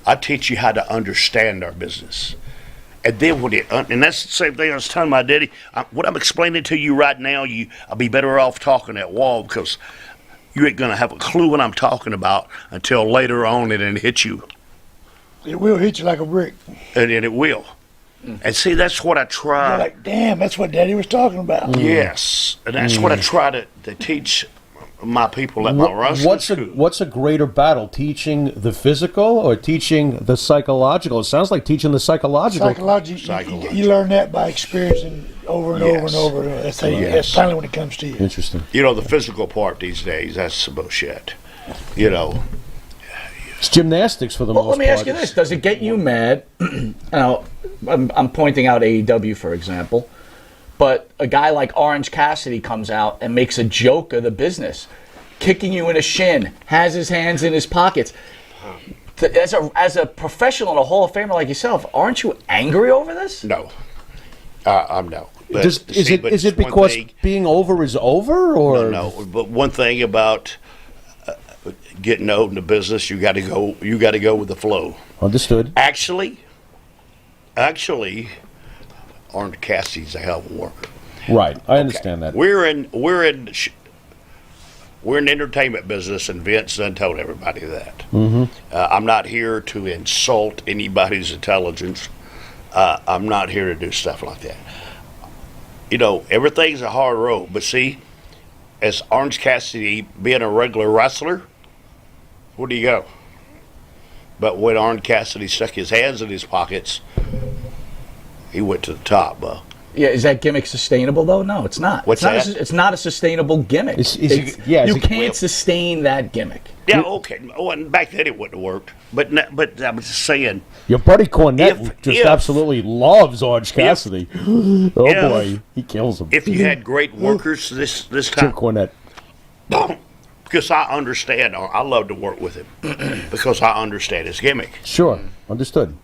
I teach you how to understand our business. And then and that's the same thing I was telling my daddy. What I'm explaining to you right now, I'll be better off talking at wall because you ain't gonna have a clue what I'm talking about until later on, and it hit you. It will hit you like a brick. And it will. And see, that's what I try. You're like, damn, that's what Daddy was talking about. Yes, and that's what I try to teach my people at my wrestling school. What's a greater battle, teaching the physical or teaching the psychological? It sounds like teaching the psychological. Psychology. You learn that by experiencing over and over and over. That's how that's finally when it comes to you. Interesting. You know, the physical part these days, that's some bullshit. You know. It's gymnastics for the most part. Let me ask you this. Does it get you mad? Now, I'm pointing out AEW, for example. But a guy like Orange Cassidy comes out and makes a joke of the business, kicking you in a shin, has his hands in his pockets. As a professional and a Hall of Famer like yourself, aren't you angry over this? No. I'm no. But, Is it because being over is over, or no? But one thing about getting old in the business, you got to go. You got to go with the flow. Understood. Actually, Orange Cassidy's a hell of a worker. Right, I understand that. We're in the entertainment business, and Vince done told everybody that. Mm-hmm. I'm not here to insult anybody's intelligence. I'm not here to do stuff like that. You know, everything's a hard road, but see, as Orange Cassidy being a regular wrestler, where do you go? But when Orange Cassidy stuck his hands in his pockets, he went to the top, bro. Yeah, is that gimmick sustainable though? No, it's not. What's that? It's not a sustainable gimmick. You can't sustain that gimmick. Yeah, okay. Oh, and back then it wouldn't have worked. But I'm just saying. Your buddy Cornette absolutely loves Orange Cassidy. Boy, he kills him. If you had great workers this time, Jim Cornette. Because I understand, I love to work with him because I understand his gimmick. Sure, understood.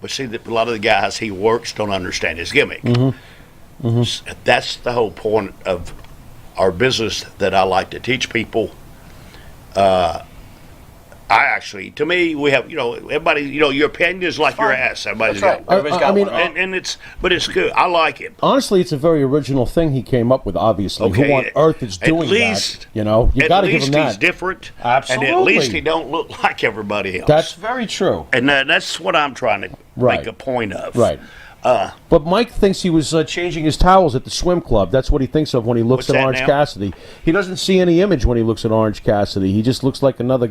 But see, a lot of the guys he works don't understand his gimmick. Mm-hmm. Mm-hmm. That's the whole point of our business that I like to teach people. To me, we have, everybody, your opinion is like your ass. Everybody's got. Everybody's got one. And but it's good. I like it. Honestly, it's a very original thing he came up with. Obviously, Okay, who on earth is doing least, that? You got to give him that. At least he's different. Absolutely. And at least he don't look like everybody else. That's very true. And that's what I'm trying to make a point of. Right. But Mike thinks he was changing his towels at the swim club. That's what he thinks of when he looks at Orange Cassidy. He doesn't see any image when he looks at Orange Cassidy. He just looks like another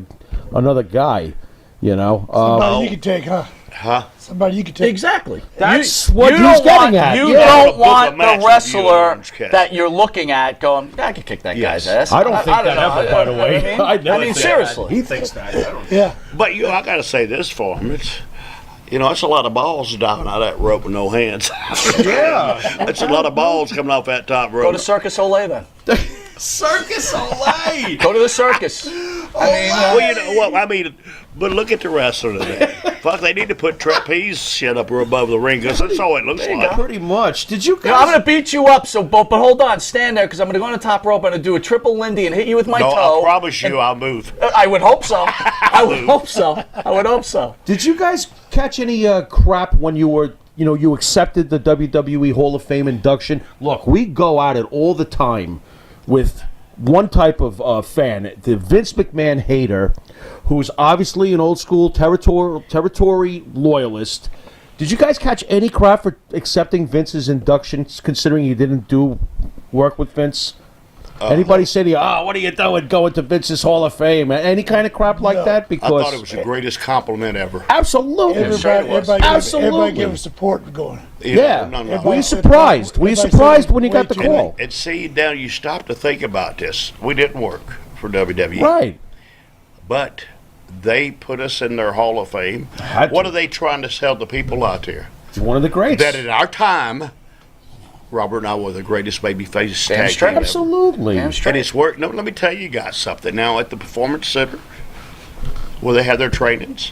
guy, Somebody you could take, huh? Huh? Somebody you could take. Exactly. That's what he's getting at. You don't want the wrestler that you're looking at going, I could kick that guy's ass. I don't think that ever, by the way. I mean, seriously. He thinks that. Yeah. But I got to say this for him. It's a lot of balls diving out of that rope with no hands. Yeah. It's a lot of balls coming off that top rope. Go to Circus Olay then. Circus Olay. Go to the circus. But look at the wrestler today. Fuck, they need to put trapeze shit up above the ring because that's all it looks like. Pretty much. Did you guys? I'm going to beat you up, but hold on. Stand there because I'm going to go on the top rope and I'm going to do a triple Lindy and hit you with my toe. I promise you I'll move. I would hope so. I would hope so. Did you guys catch any crap when you were, you accepted the WWE Hall of Fame induction? Look, we go at it all the time with one type of fan, the Vince McMahon hater, who's obviously an old school territory loyalist. Did you guys catch any crap for accepting Vince's induction, considering you didn't do work with Vince? Anybody say to you, what are you doing going to Vince's Hall of Fame? Any kind of crap like that? Because I thought it was the greatest compliment ever. Absolutely. Everybody gave us support for going. No. Were you surprised? Were you surprised when you got the call? And see, now you stop to think about this. We didn't work for WWE. Right. But they put us in their Hall of Fame. What are they trying to sell the people out there? It's one of the greats. That in our time, Robert and I were the greatest babyface tag team ever. Absolutely. And it's worked. No, let me tell you guys something. Now at the Performance Center, where they have their trainings,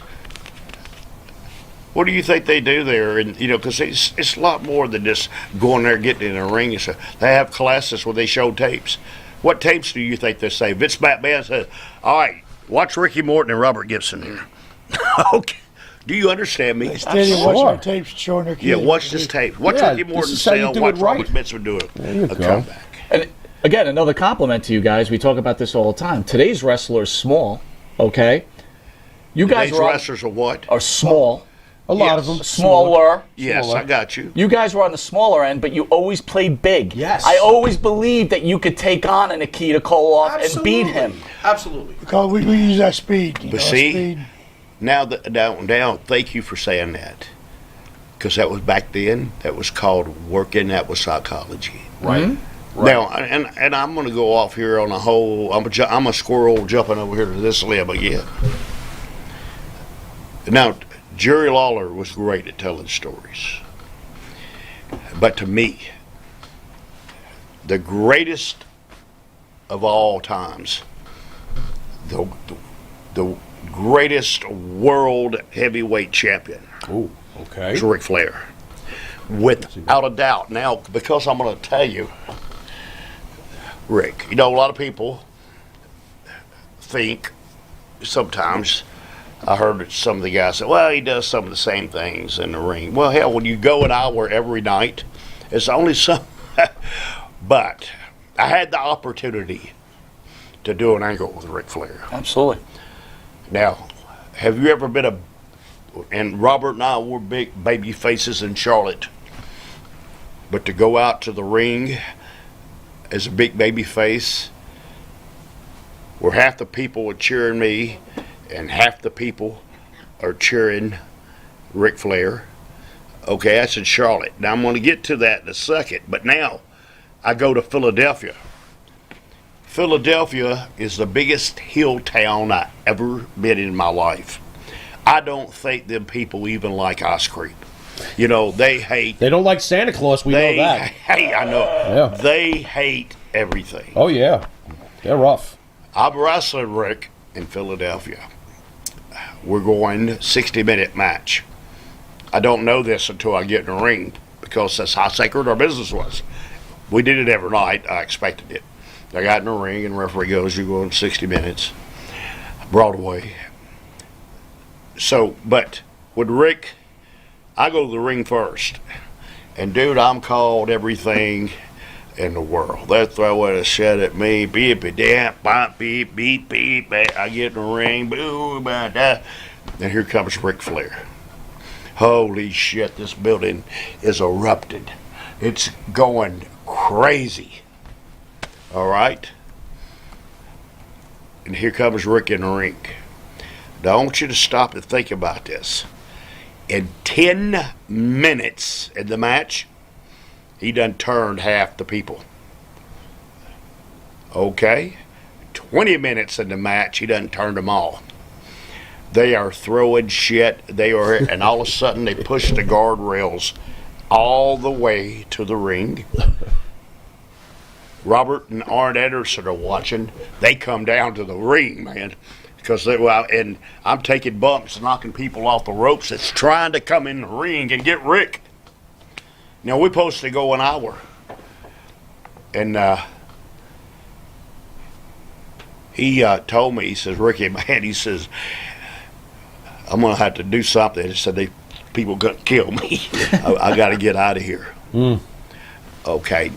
what do you think they do there? And because it's a lot more than just going there, getting in a ring and stuff. They have classes where they show tapes. What tapes do you think they say? Vince McMahon says, "All right, watch Ricky Morton and Robert Gibson here." Okay. Do you understand me? Watching their tapes, showing their kids. Yeah, watch this tape. Watch Ricky Morton sell. Watch Robert Gibson do it. There you a go. comeback. And again, another compliment to you guys. We talk about this all the time. Today's wrestler is small, okay? You guys Today's wrestlers are what? Are small. A lot of them. Smaller. Yes, I got you. You guys were on the smaller end, but you always played big. Yes. I always believed that you could take on an Nikita Koloff and beat him. Absolutely. Because we use that speed. But see, now, thank you for saying that. Because that was back then, that was called working, that was psychology. Right. Mm-hmm. Now, and I'm going to go off here on a whole, I'm a squirrel jumping over here to this limb again. Now, Jerry Lawler was great at telling stories. But to me, the greatest of all times, the greatest world heavyweight champion is Ric Flair. Without a doubt. Now, because I'm going to tell you, Rick, a lot of people think sometimes, I heard some of the guys say, well, he does some of the same things in the ring. Well, hell, when you go an hour every night, it's only some. But I had the opportunity to do an angle with Ric Flair. Absolutely. Now, have you ever been and Robert and I were big baby faces in Charlotte, but to go out to the ring as a big baby face, where half the people are cheering me and half the people are cheering Ric Flair. Okay, that's in Charlotte. Now, I'm going to get to that in a second, but now I go to Philadelphia. Philadelphia is the biggest hill town I ever been in my life. I don't think them people even like ice cream. They hate. They don't like Santa Claus. We know that. I know. Yeah. They hate everything. Oh yeah, they're rough. I'm wrestling Rick in Philadelphia. We're going 60-minute match. I don't know this until I get in the ring because that's how sacred our business was. We did it every night. I expected it. I got in the ring and the referee goes, "You're going 60 minutes." Broadway. So, but with Rick, I go to the ring first. And dude, I'm called everything in the world. They're throwing a shit at me. Beep, beep, beep, beep, beep. I get in the ring. Boo, da. And here comes Ric Flair. Holy shit, this building is erupted. It's going crazy. All right? And here comes Rick in the ring. Now, I want you to stop and think about this. In 10 minutes in the match, he done turned half the people. Okay? 20 minutes in the match, he done turned them all. They are throwing shit. And all of a sudden, they push the guardrails all the way to the ring. Robert and Arn Anderson are watching. They come down to the ring, man. And I'm taking bumps, knocking people off the ropes that's trying to come in the ring and get Rick. Now, we're supposed to go an hour. And he told me, he says, "Ricky, man," he says, "I'm going to have to do something." He said, people going to kill me. I got to get out of here. Okay.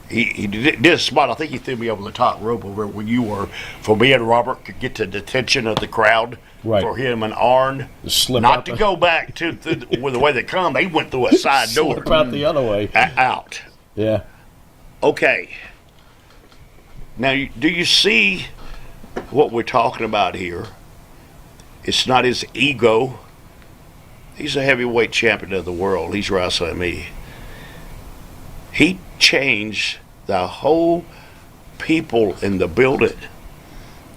He did a spot. I think he threw me over the top rope over where you were. For me and Robert could get to the attention of the crowd. Right. For him and Arn. Not to go back to with the way they come. They went through a side door. Slip out the other way. Out. Yeah. Okay. Now, do you see what we're talking about here? It's not his ego. He's a heavyweight champion of the world. He's wrestling me. He changed the whole people in the building.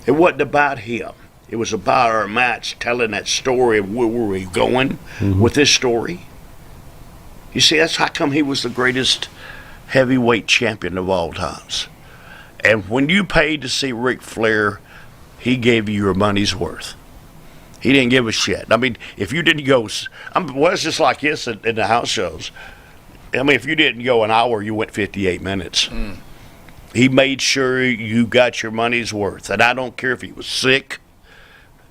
It wasn't about him. It was about our match, telling that story of where were we going with this story. You see, that's how come he was the greatest heavyweight champion of all times. And when you paid to see Ric Flair, he gave you your money's worth. He didn't give a shit. I mean, if you didn't go, well, it's just like this in the house shows. I mean, if you didn't go an hour, you went 58 minutes. He made sure you got your money's worth. And I don't care if he was sick,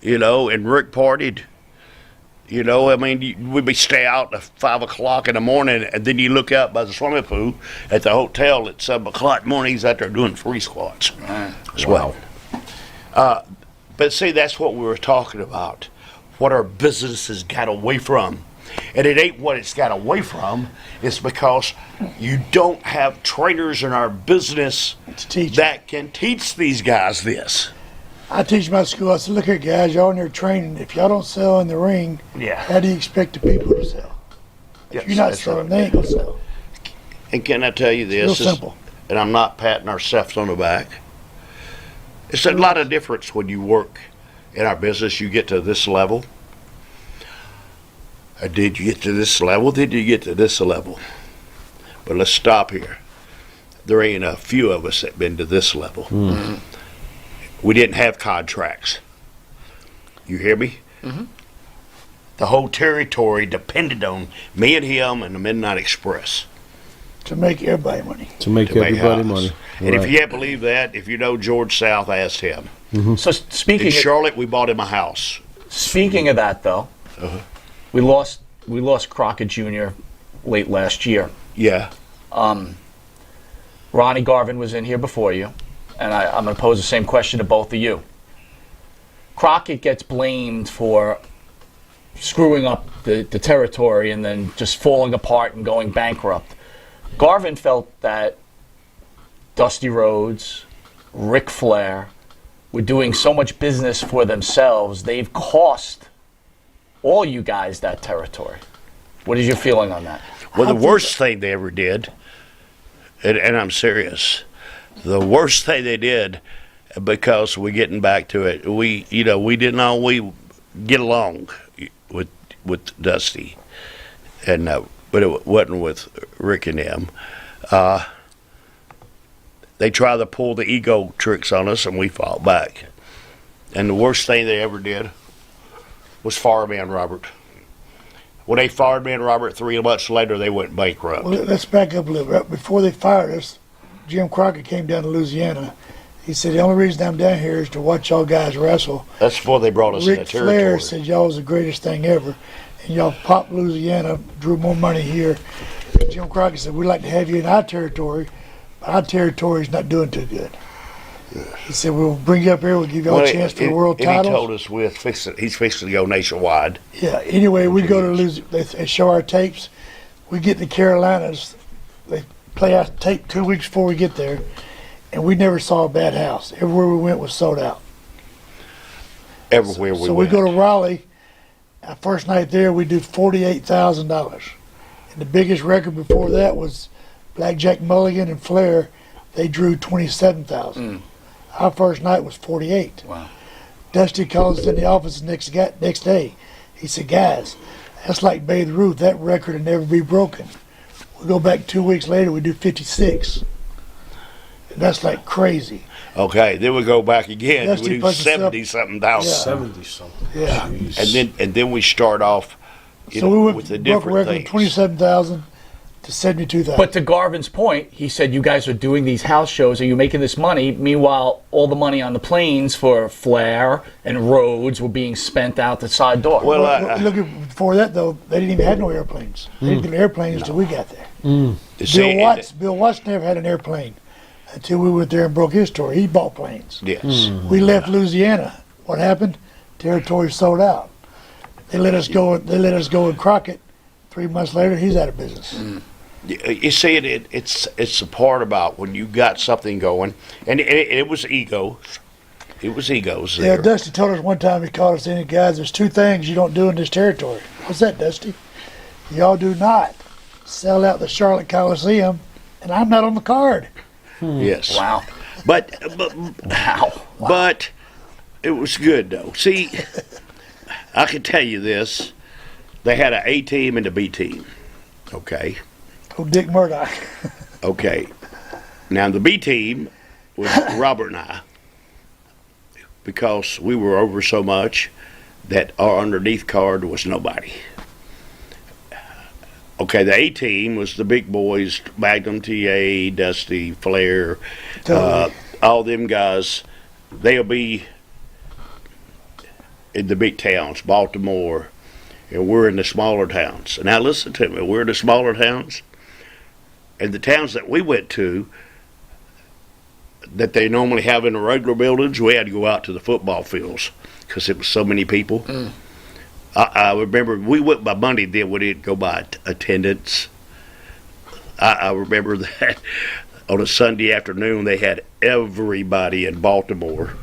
and Rick partied. I mean, we'd stay out at 5 o'clock in the morning, and then you look out by the swimming pool at the hotel at 7 o'clock in the morning, he's out there doing free squats as well. But see, that's what we were talking about, what our business has got away from. And it ain't what it's got away from. It's because you don't have trainers in our business that can teach these guys this. I teach my school. I said, look here, guys, y'all in there training. If y'all don't sell in the ring, how do you expect the people to sell? If you're not selling, they ain't going to sell. And can I tell you this? It's real simple. And I'm not patting ourselves on the back. It's a lot of difference when you work in our business. You get to this level. Or did you get to this level? Did you get to this level? But let's stop here. There ain't a few of us that been to this level. We didn't have contracts. You hear me? The whole territory depended on me and him and the Midnight Express. To make everybody money. To make everybody money. And if you can't believe that, if you know George South, asked him. So speaking in Charlotte, we bought him a house. Speaking of that, though, we lost Crockett Jr. late last year. Yeah. Ronnie Garvin was in here before you, and I'm going to pose the same question to both of you. Crockett gets blamed for screwing up the territory and then just falling apart and going bankrupt. Garvin felt that Dusty Rhodes, Ric Flair were doing so much business for themselves, they've cost all you guys that territory. What is your feeling on that? Well, the worst thing they ever did, and I'm serious, the worst thing they did, because we're getting back to it, we didn't always get along with Dusty, and but it wasn't with Rick and them. They tried to pull the ego tricks on us, and we fought back. And the worst thing they ever did was fire me and Robert. When they fired me and Robert 3 months later, they went bankrupt. Well, let's back up a little bit. Before they fired us, Jim Crockett came down to Louisiana. He said, the only reason I'm down here is to watch y'all guys wrestle. That's before they brought us in the Ric territory. Flair said y'all was the greatest thing ever. And y'all popped Louisiana, drew more money here. Jim Crockett said, we'd like to have you in our territory, but our territory is not doing too good. He said, we'll bring you up here, we'll give y'all a chance for the world and titles. he told us he's fixing to go nationwide. Yeah, anyway, we go to Louisiana, they show our tapes. We get in the Carolinas, they play our tape 2 weeks before we get there, and we never saw a bad house. Everywhere we went was sold out. Everywhere we went. So we go to Raleigh. Our first night there, we do $48,000. And the biggest record before that was Blackjack Mulligan and Flair. They drew 27,000. Our first night was 48. Wow. Dusty called us in the office the next day. He said, guys, that's like Babe Ruth. That record will never be broken. We go back 2 weeks later, we do 56. And that's like crazy. Okay, then we go back again. Dusty We do puts us up- 70-something thousand. 70-something. Yeah. And then we start off So we went with the broke a different record things. of 27,000. to 72,000. But to Garvin's point, he said you guys are doing these house shows. Are you making this money? Meanwhile, all the money on the planes for Flair and Rhodes were being spent out the side door. Well, look, before that, though, they didn't even have no airplanes. They didn't get airplanes until we got there. Bill Watts never had an airplane until we went there and broke his story. He bought planes. Yes. We left Louisiana. What happened? Territory sold out. They let us go. They let us go in Crockett. 3 months later, he's out of business. You see, it's the part about when you got something going, and it was egos. It was egos there. Yeah, Dusty told us one time, he called us in, and guys, there's 2 things you don't do in this territory. What's that, Dusty? Y'all do not sell out the Charlotte Coliseum, and I'm not on the card. Yes. Wow. But Wow. But it was good though. See, I can tell you this: they had an A team and a B team. Okay. Oh, Dick Murdoch. Okay. Now the B team was Robert and I, because we were over so much that our underneath card was nobody. Okay, the A team was the big boys: Magnum, TA, Dusty, Flair, all them guys. They'll be in the big towns, Baltimore, and we're in the smaller towns. Now listen to me, we're in the smaller towns, and the towns that we went to that they normally have in the regular buildings, we had to go out to the football fields because it was so many people. I remember we went by Monday, then we didn't go by attendance. I remember that on a Sunday afternoon they had everybody in Baltimore,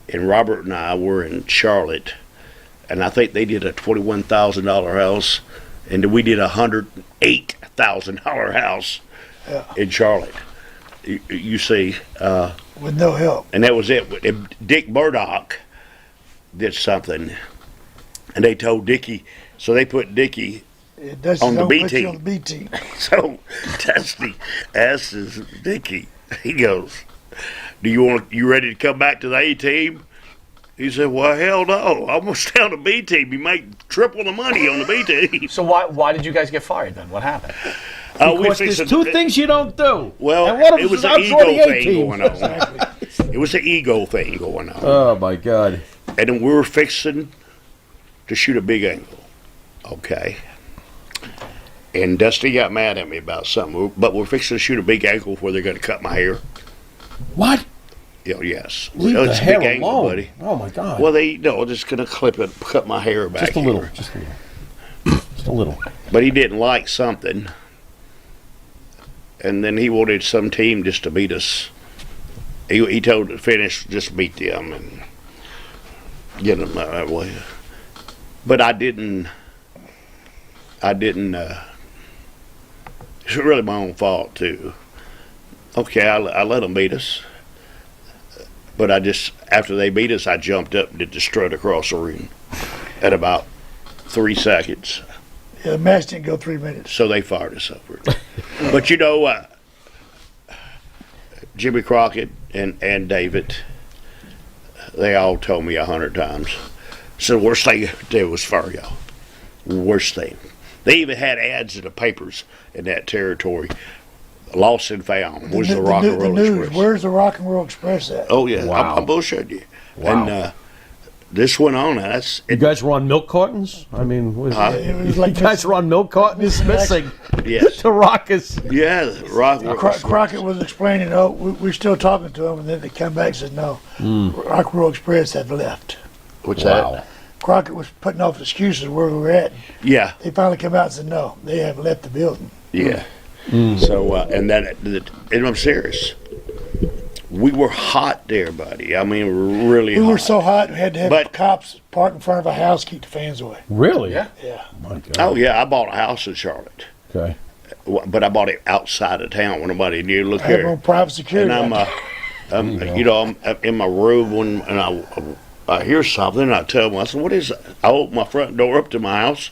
and Robert and I were in Charlotte, and I think they did a $21,000 house, and we did a $108,000 house in Charlotte. You see, with no help, and that was it. And Dick Murdoch did something. And they told Dickie, so they put Dickie on the B team. On the B team. So Dusty asks Dickie, he goes, you ready to come back to the A team? He said, well, hell no. I'm going to stay on the B team. You make triple the money on the B team. So why did you guys get fired then? What happened? Because there's 2 things you don't do. Well, and one of it was them an is ego outdoor thing A-team. going on. It was an ego thing going on. Oh, my God. And then we were fixing to shoot a big angle. Okay. And Dusty got mad at me about something, but we're fixing to shoot a big angle where they're going to cut my hair. What? Yes. Leave Well, the it's a hair big angle, alone. buddy. Oh, my God. Well, just going to cut my hair back. Just a little. here. Just a little. Just a little. But he didn't like something. And then he wanted some team just to beat us. He told the finish, just beat them and get them that way. But I didn't. It's really my own fault too. Okay, I let them beat us, but after they beat us, I jumped up and did the strut across the ring at about 3 seconds. Yeah, the match didn't go 3 minutes. So they fired us over it. But you know, Jimmy Crockett and David, they all told me 100 times. So the worst thing they was fire y'all. Worst thing. They even had ads in the papers in that territory. Lost and found. Where's the Rock and Roll Express? Where's the Rock and Roll Express at? Oh yeah, Wow. I'm bullshitting you. Wow. And this went on. You guys were on milk cartons? I mean, It was like you guys were on milk cartons missing. Yes. The Rock is. Yeah, the Rock. Crockett was explaining, we're still talking to him, and then they come back and said, no, Rock and Roll Express had left. What's Wow. that? Crockett was putting off excuses where we were at. Yeah. They finally come out and said, no, they have left the building. Yeah. So and I'm serious. We were hot there, buddy. I mean, really hot. We were so hot, we had to have But- cops park in front of a house, keep the fans away. Really? Yeah. Yeah. My God. Oh yeah, I bought a house in Charlotte, Okay. but I bought it outside of town where nobody knew. Look I have here, on private security. and I'm in my room and I hear something. And I tell them, I said, "What is that?" I open my front door up to my house.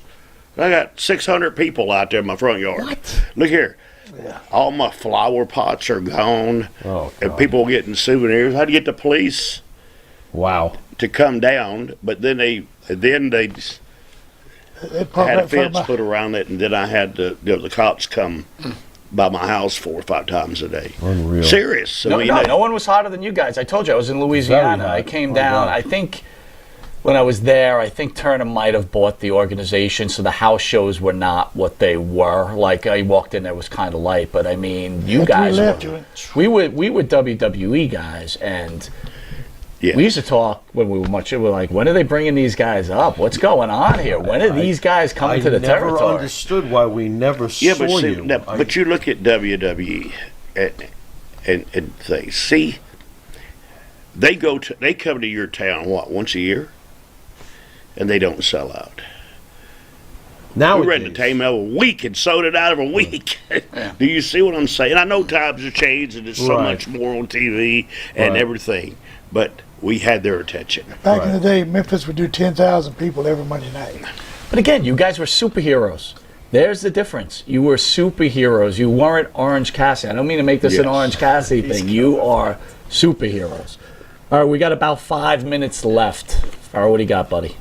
I got 600 people out there in my front yard. What? Look here. Yeah. All my flower pots are gone, Oh, and God. people getting souvenirs. I had to get the police Wow. to come down, but then they I had a fence put around it, and then I had the cops come by my house 4 or 5 times a day. Unreal. Serious. No, no one was hotter than you guys. I told you I was in Louisiana. I came down. I think when I was there, I think Turner might have bought the organization, so the house shows were not what they were. Like I walked in there, it was kind of light, but I mean, you guys we were WWE guys, and we used to talk when we were like, when are they bringing these guys up? What's going on here? When are these guys coming to the territory? I never understood why we never saw you. But you look at WWE and things. See, they come to your town once a year, and they don't sell out. Now we rented the team every week and sold it out every week. Do you see what I'm saying? I know times have changed and there's so much more on TV and everything, but we had their attention. Back in the day, Memphis would do 10,000 people every Monday night. But again, you guys were superheroes. There's the difference. You were superheroes. You weren't Orange Cassidy. I don't mean to make this an Orange Cassidy thing. You are superheroes. All right, we got about 5 minutes left. All right, what do you got, buddy?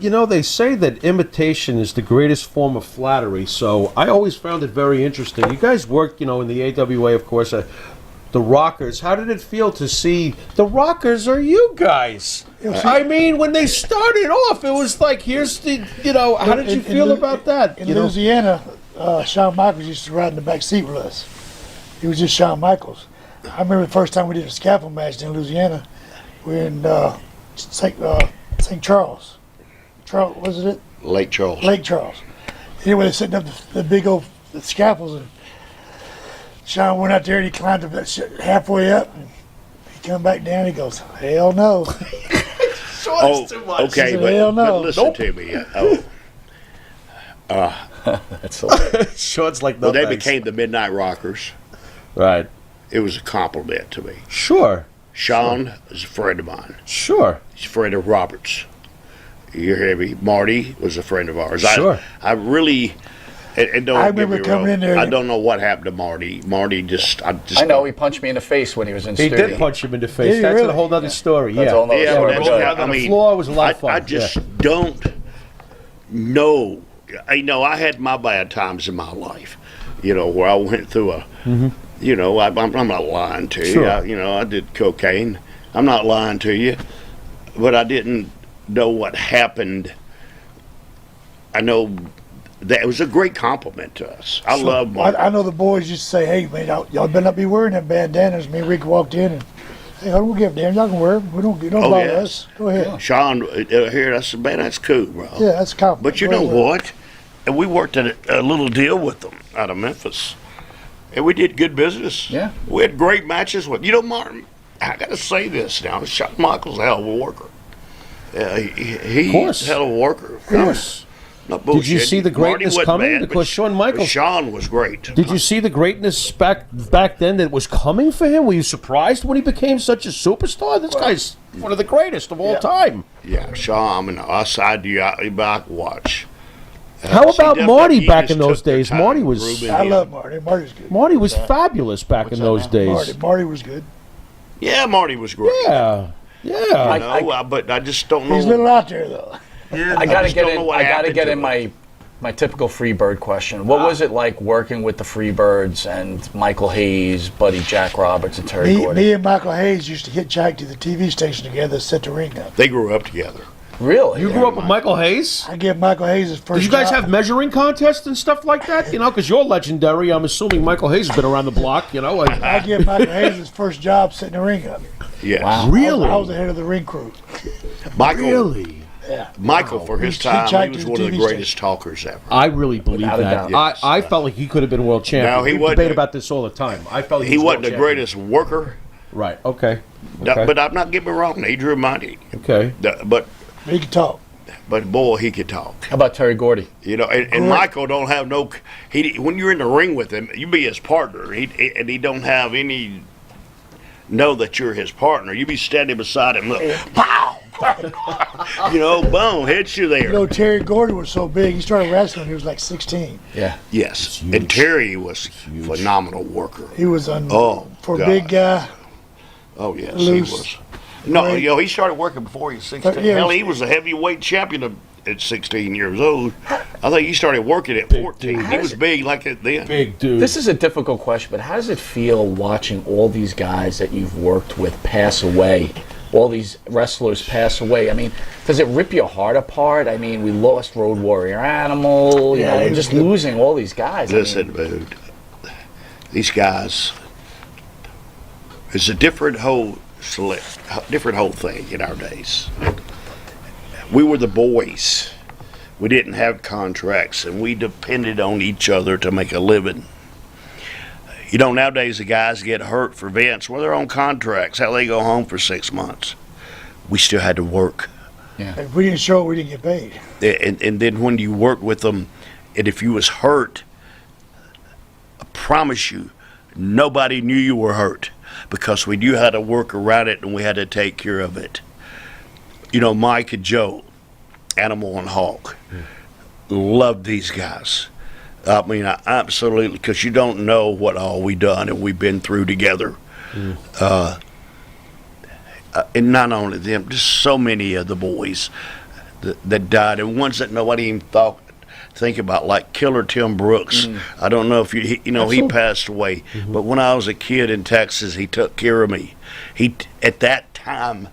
You know, they say that imitation is the greatest form of flattery, so I always found it very interesting. You guys worked, in the AWA, of course, the Rockers. How did it feel to see the Rockers are you guys? I mean, when they started off, it was like, here's the, how did you feel about that? In Louisiana, Shawn Michaels used to ride in the back seat with us. He was just Shawn Michaels. I remember the first time we did a scaffold match in Louisiana. We were in St. Charles. Was it? Lake Charles. Lake Charles. Anyway, they're setting up the big old scaffolds, and Shawn went out there and he climbed up halfway up, and he come back down. He goes, "Hell no." Too much. Okay, said, but listen no. to me. That's hilarious. Shorts like they became the Midnight Rockers. Right. It was a compliment to me. Sure. Shawn is a friend of mine. Sure. He's a friend of Robert's. You hear me? Marty was a friend of ours. Sure. I really, and don't I get me remember coming wrong, in there. I don't know what happened to Marty. Marty I know he punched me in the face when he was in He studio. did punch him in the face. Did he That's really? a whole other story. That's a whole nother story. That's, On the floor was a lot of fun. I just don't know. I had my bad times in my life, where I went through a, I'm not lying to you. Sure. I did cocaine. I'm not lying to you, but I didn't know what happened. I know that it was a great compliment to us. I love Marty. I know the boys used to say, "Hey, man, y'all better not be wearing them bandanas." Me and Rick walked in and, "Hey, I don't give a damn. Y'all can wear them. We don't bother us. Go ahead." Shawn, here, I said, "Man, that's cool, bro." Yeah, that's a compliment. But you know what? And we worked at a little deal with them out of Memphis. And we did good business. Yeah. We had great matches with, Martin, I got to say this now. Shawn Michaels a hell of a worker. He's a hell of a worker. Of course. Not bullshit. Did you see the greatness coming? Because Shawn Michaels. Shawn was great. Did you see the greatness back then that was coming for him? Were you surprised when he became such a superstar? This guy's one of the greatest of all time. Yeah, Shawn, I side you back watch. How about Marty back in those days? Marty was. I love Marty. Marty's good. Marty was fabulous back in those days. Marty was good. Yeah, Marty was great. Yeah. But I just don't know. He's a little out there, though. Yeah, I gotta get in my typical Freebird question. What was it like working with the Freebirds and Michael Hayes, Buddy Jack Roberts, and Terry Gordy? Me and Michael Hayes used to hitchhike to the TV station together, set the ring up. They grew up together. Really? You grew up with Michael Hayes? I gave Michael Hayes his first Did you guys job. have measuring contests and stuff like that? Because you're legendary. I'm assuming Michael Hayes has been around the block, I gave Michael Hayes his first job setting the ring up. Yes. Wow. Really? I was the head of the ring crew. Michael, Really? Yeah. Michael, for his time, he was one of the greatest talkers ever. I really believe Without a that. doubt. I felt like he could have been world champion. No, he we wasn't. debate about this all the time. I felt He was wasn't the world greatest worker. Right. Okay. But I'm not getting me wrong. He drew money. Okay. But He could talk. But boy, he could talk. How about Terry Gordy? And Michael don't have no. When you're in the ring with him, you be his partner. He don't have any. Know that you're his partner. You be standing beside him. Look, pow. Boom, hits you there. Terry Gordy was so big. He started wrestling when he was like 16. Yeah. Yes. And Terry was a phenomenal worker. He was for God. a big guy. Oh yes, Loose. he was. No, he started working before he was 16. Yeah, Hell, he was a heavyweight champion at 16 years old. I think he started working at 14. He was big like it then. Big dude. This is a difficult question, but how does it feel watching all these guys that you've worked with pass away? All these wrestlers pass away. I mean, does it rip your heart apart? I mean, we lost Road Warrior Animal. You know, we're just losing all these guys. Listen, dude. These guys. It's a different whole thing in our days. We were the boys. We didn't have contracts, and we depended on each other to make a living. You know, nowadays the guys get hurt for events. Well, they're on contracts. How they go home for 6 months. We still had to work. Yeah. If we didn't show, we didn't get paid. And then when you worked with them, and if you was hurt, I promise you, nobody knew you were hurt because we knew how to work around it and we had to take care of it. You know, Mike and Joe, Animal and Hawk, loved these guys. I mean, I absolutely, because you don't know what all we done and we've been through together. And not only them, just so many of the boys that died, and ones that nobody even think about, like Killer Tim Brooks. I don't know if he passed away, but when I was a kid in Texas, he took care of me. At that time,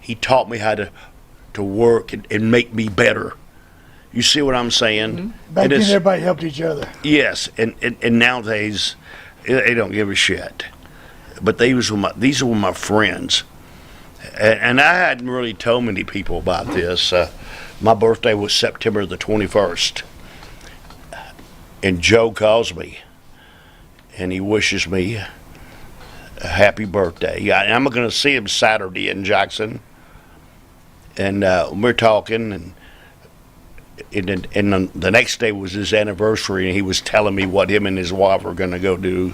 he taught me how to work and make me better. You see what I'm saying? Back then, everybody helped each other. Yes, and nowadays, they don't give a shit. But these were my friends. And I hadn't really told many people about this. My birthday was September the 21st. And Joe calls me, and he wishes me a happy birthday. I'm going to see him Saturday in Jackson. And we're talking, and the next day was his anniversary, and he was telling me what him and his wife were going to go do.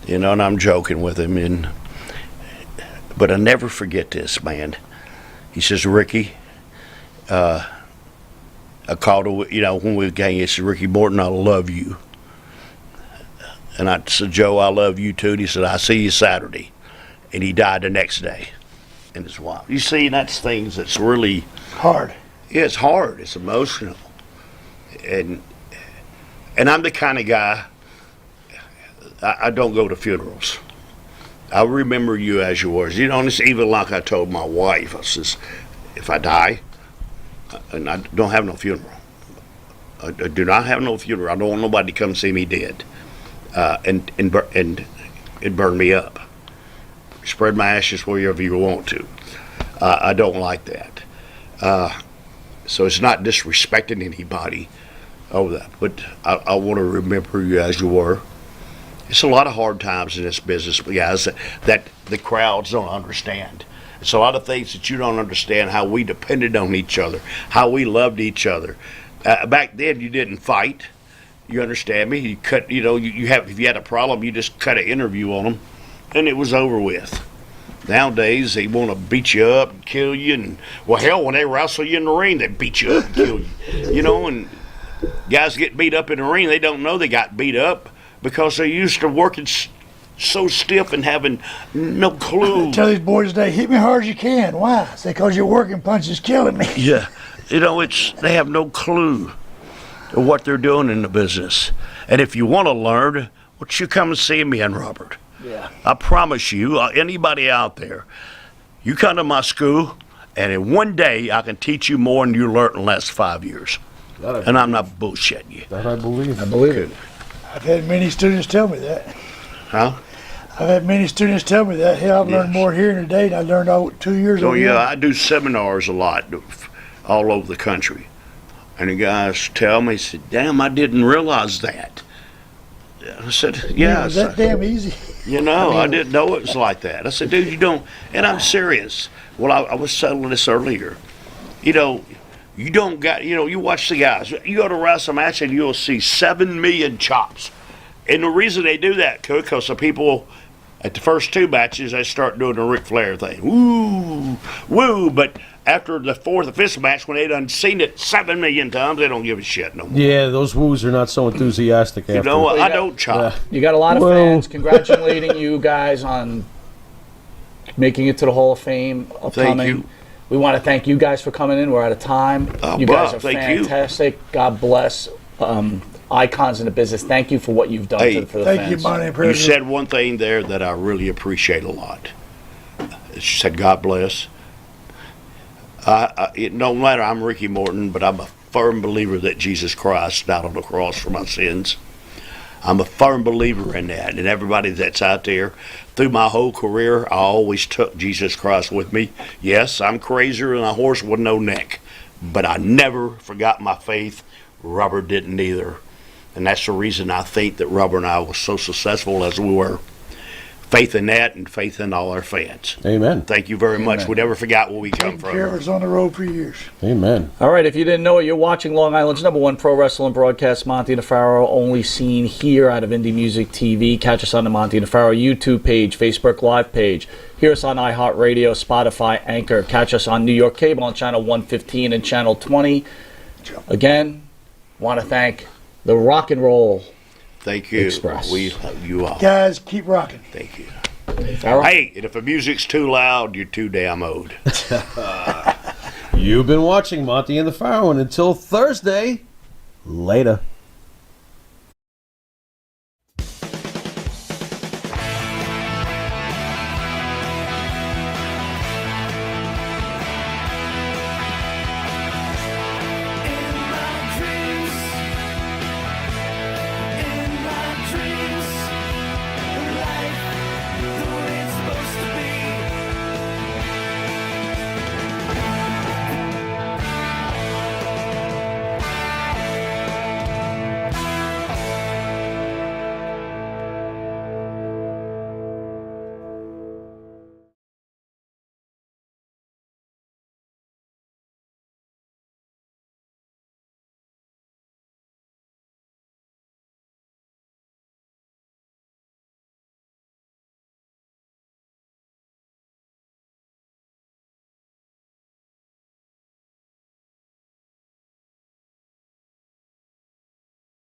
You know, and I'm joking with him. But I never forget this, man. He says, Ricky, I called him, when we were gang, he said, Ricky Morton, I love you. And I said, Joe, I love you too. And he said, I'll see you Saturday. And he died the next day. And his wife. You see, that's things that's really hard. Yeah, it's hard. It's emotional. And I'm the kind of guy, I don't go to funerals. I remember you as you was. It's even like I told my wife, I says, if I die, and I don't have no funeral. I do not have no funeral. I don't want nobody to come see me dead and burn me up. Spread my ashes wherever you want to. I don't like that. So it's not disrespecting anybody over that. But I want to remember you as you were. It's a lot of hard times in this business, guys, that the crowds don't understand. It's a lot of things that you don't understand, how we depended on each other, how we loved each other. Back then, you didn't fight. You understand me? You cut. If you had a problem, you just cut an interview on them, and it was over with. Nowadays, they want to beat you up and kill you, and hell, when they wrestle you in the ring, they beat you up and kill you. And guys get beat up in the ring, they don't know they got beat up because they're used to working so stiff and having no clue. I tell these boys today, hit me hard as you can. Why? It's because your working punch is killing me. Yeah, they have no clue of what they're doing in the business. And if you want to learn, you come and see me and Robert. Yeah. I promise you, anybody out there, you come to my school, and in one day I can teach you more than you learned in the last 5 years. And I'm not bullshitting you. That I believe. I believe it. I've had many students tell me that. Huh? I've had many students tell me that. Hell, I've learned more here in a day than I learned all 2 years ago. Oh, yeah, I do seminars a lot all over the country. And the guys tell me, said, damn, I didn't realize that. I said, yeah. Is that damn easy? I didn't know it was like that. I said, dude, you don't, and I'm serious. Well, I was telling this earlier. You don't got, you watch the guys. You go to wrestle match and you'll see 7 million chops. And the reason they do that, because the people at the first 2 matches, they start doing the Ric Flair thing. Woo, woo. But after the 4th or 5th match, when they done seen it 7 million times, they don't give a shit no more. Yeah, those woos are not so enthusiastic after. I don't chop. You got a lot of fans congratulating you guys on making it to the Hall of Fame upcoming. Thank you. We want to thank you guys for coming in. We're out of time. You guys are fantastic. God bless. Icons in the business. Thank you for what you've done for the fans. Thank you, Monty. You said one thing there that I really appreciate a lot. You said, God bless. It no matter, I'm Ricky Morton, but I'm a firm believer that Jesus Christ died on the cross for my sins. I'm a firm believer in that. And everybody that's out there, through my whole career, I always took Jesus Christ with me. Yes, I'm crazier than a horse with no neck, but I never forgot my faith. Robert didn't either. And that's the reason I think that Robert and I were so successful as we were. Faith in that and faith in all our fans. Amen. Thank you very much. We never forgot where we come from. Carver's on the road for years. Amen. All right, if you didn't know it, you're watching Long Island's #1 pro wrestling broadcast, Monty DeFaro, only seen here out of Indie Music TV. Catch us on the Monty DeFaro YouTube page, Facebook Live page. Hear us on iHeartRadio, Spotify, Anchor. Catch us on New York Cable on Channel 115 and Channel 20. Again, want to thank the Rock and Roll Thank you. Express. We love you all. Guys, keep rocking. Thank you. Right. Hey, and if the music's too loud, you're too damn old. You've been watching Monty and the Pharaoh, and until Thursday, later.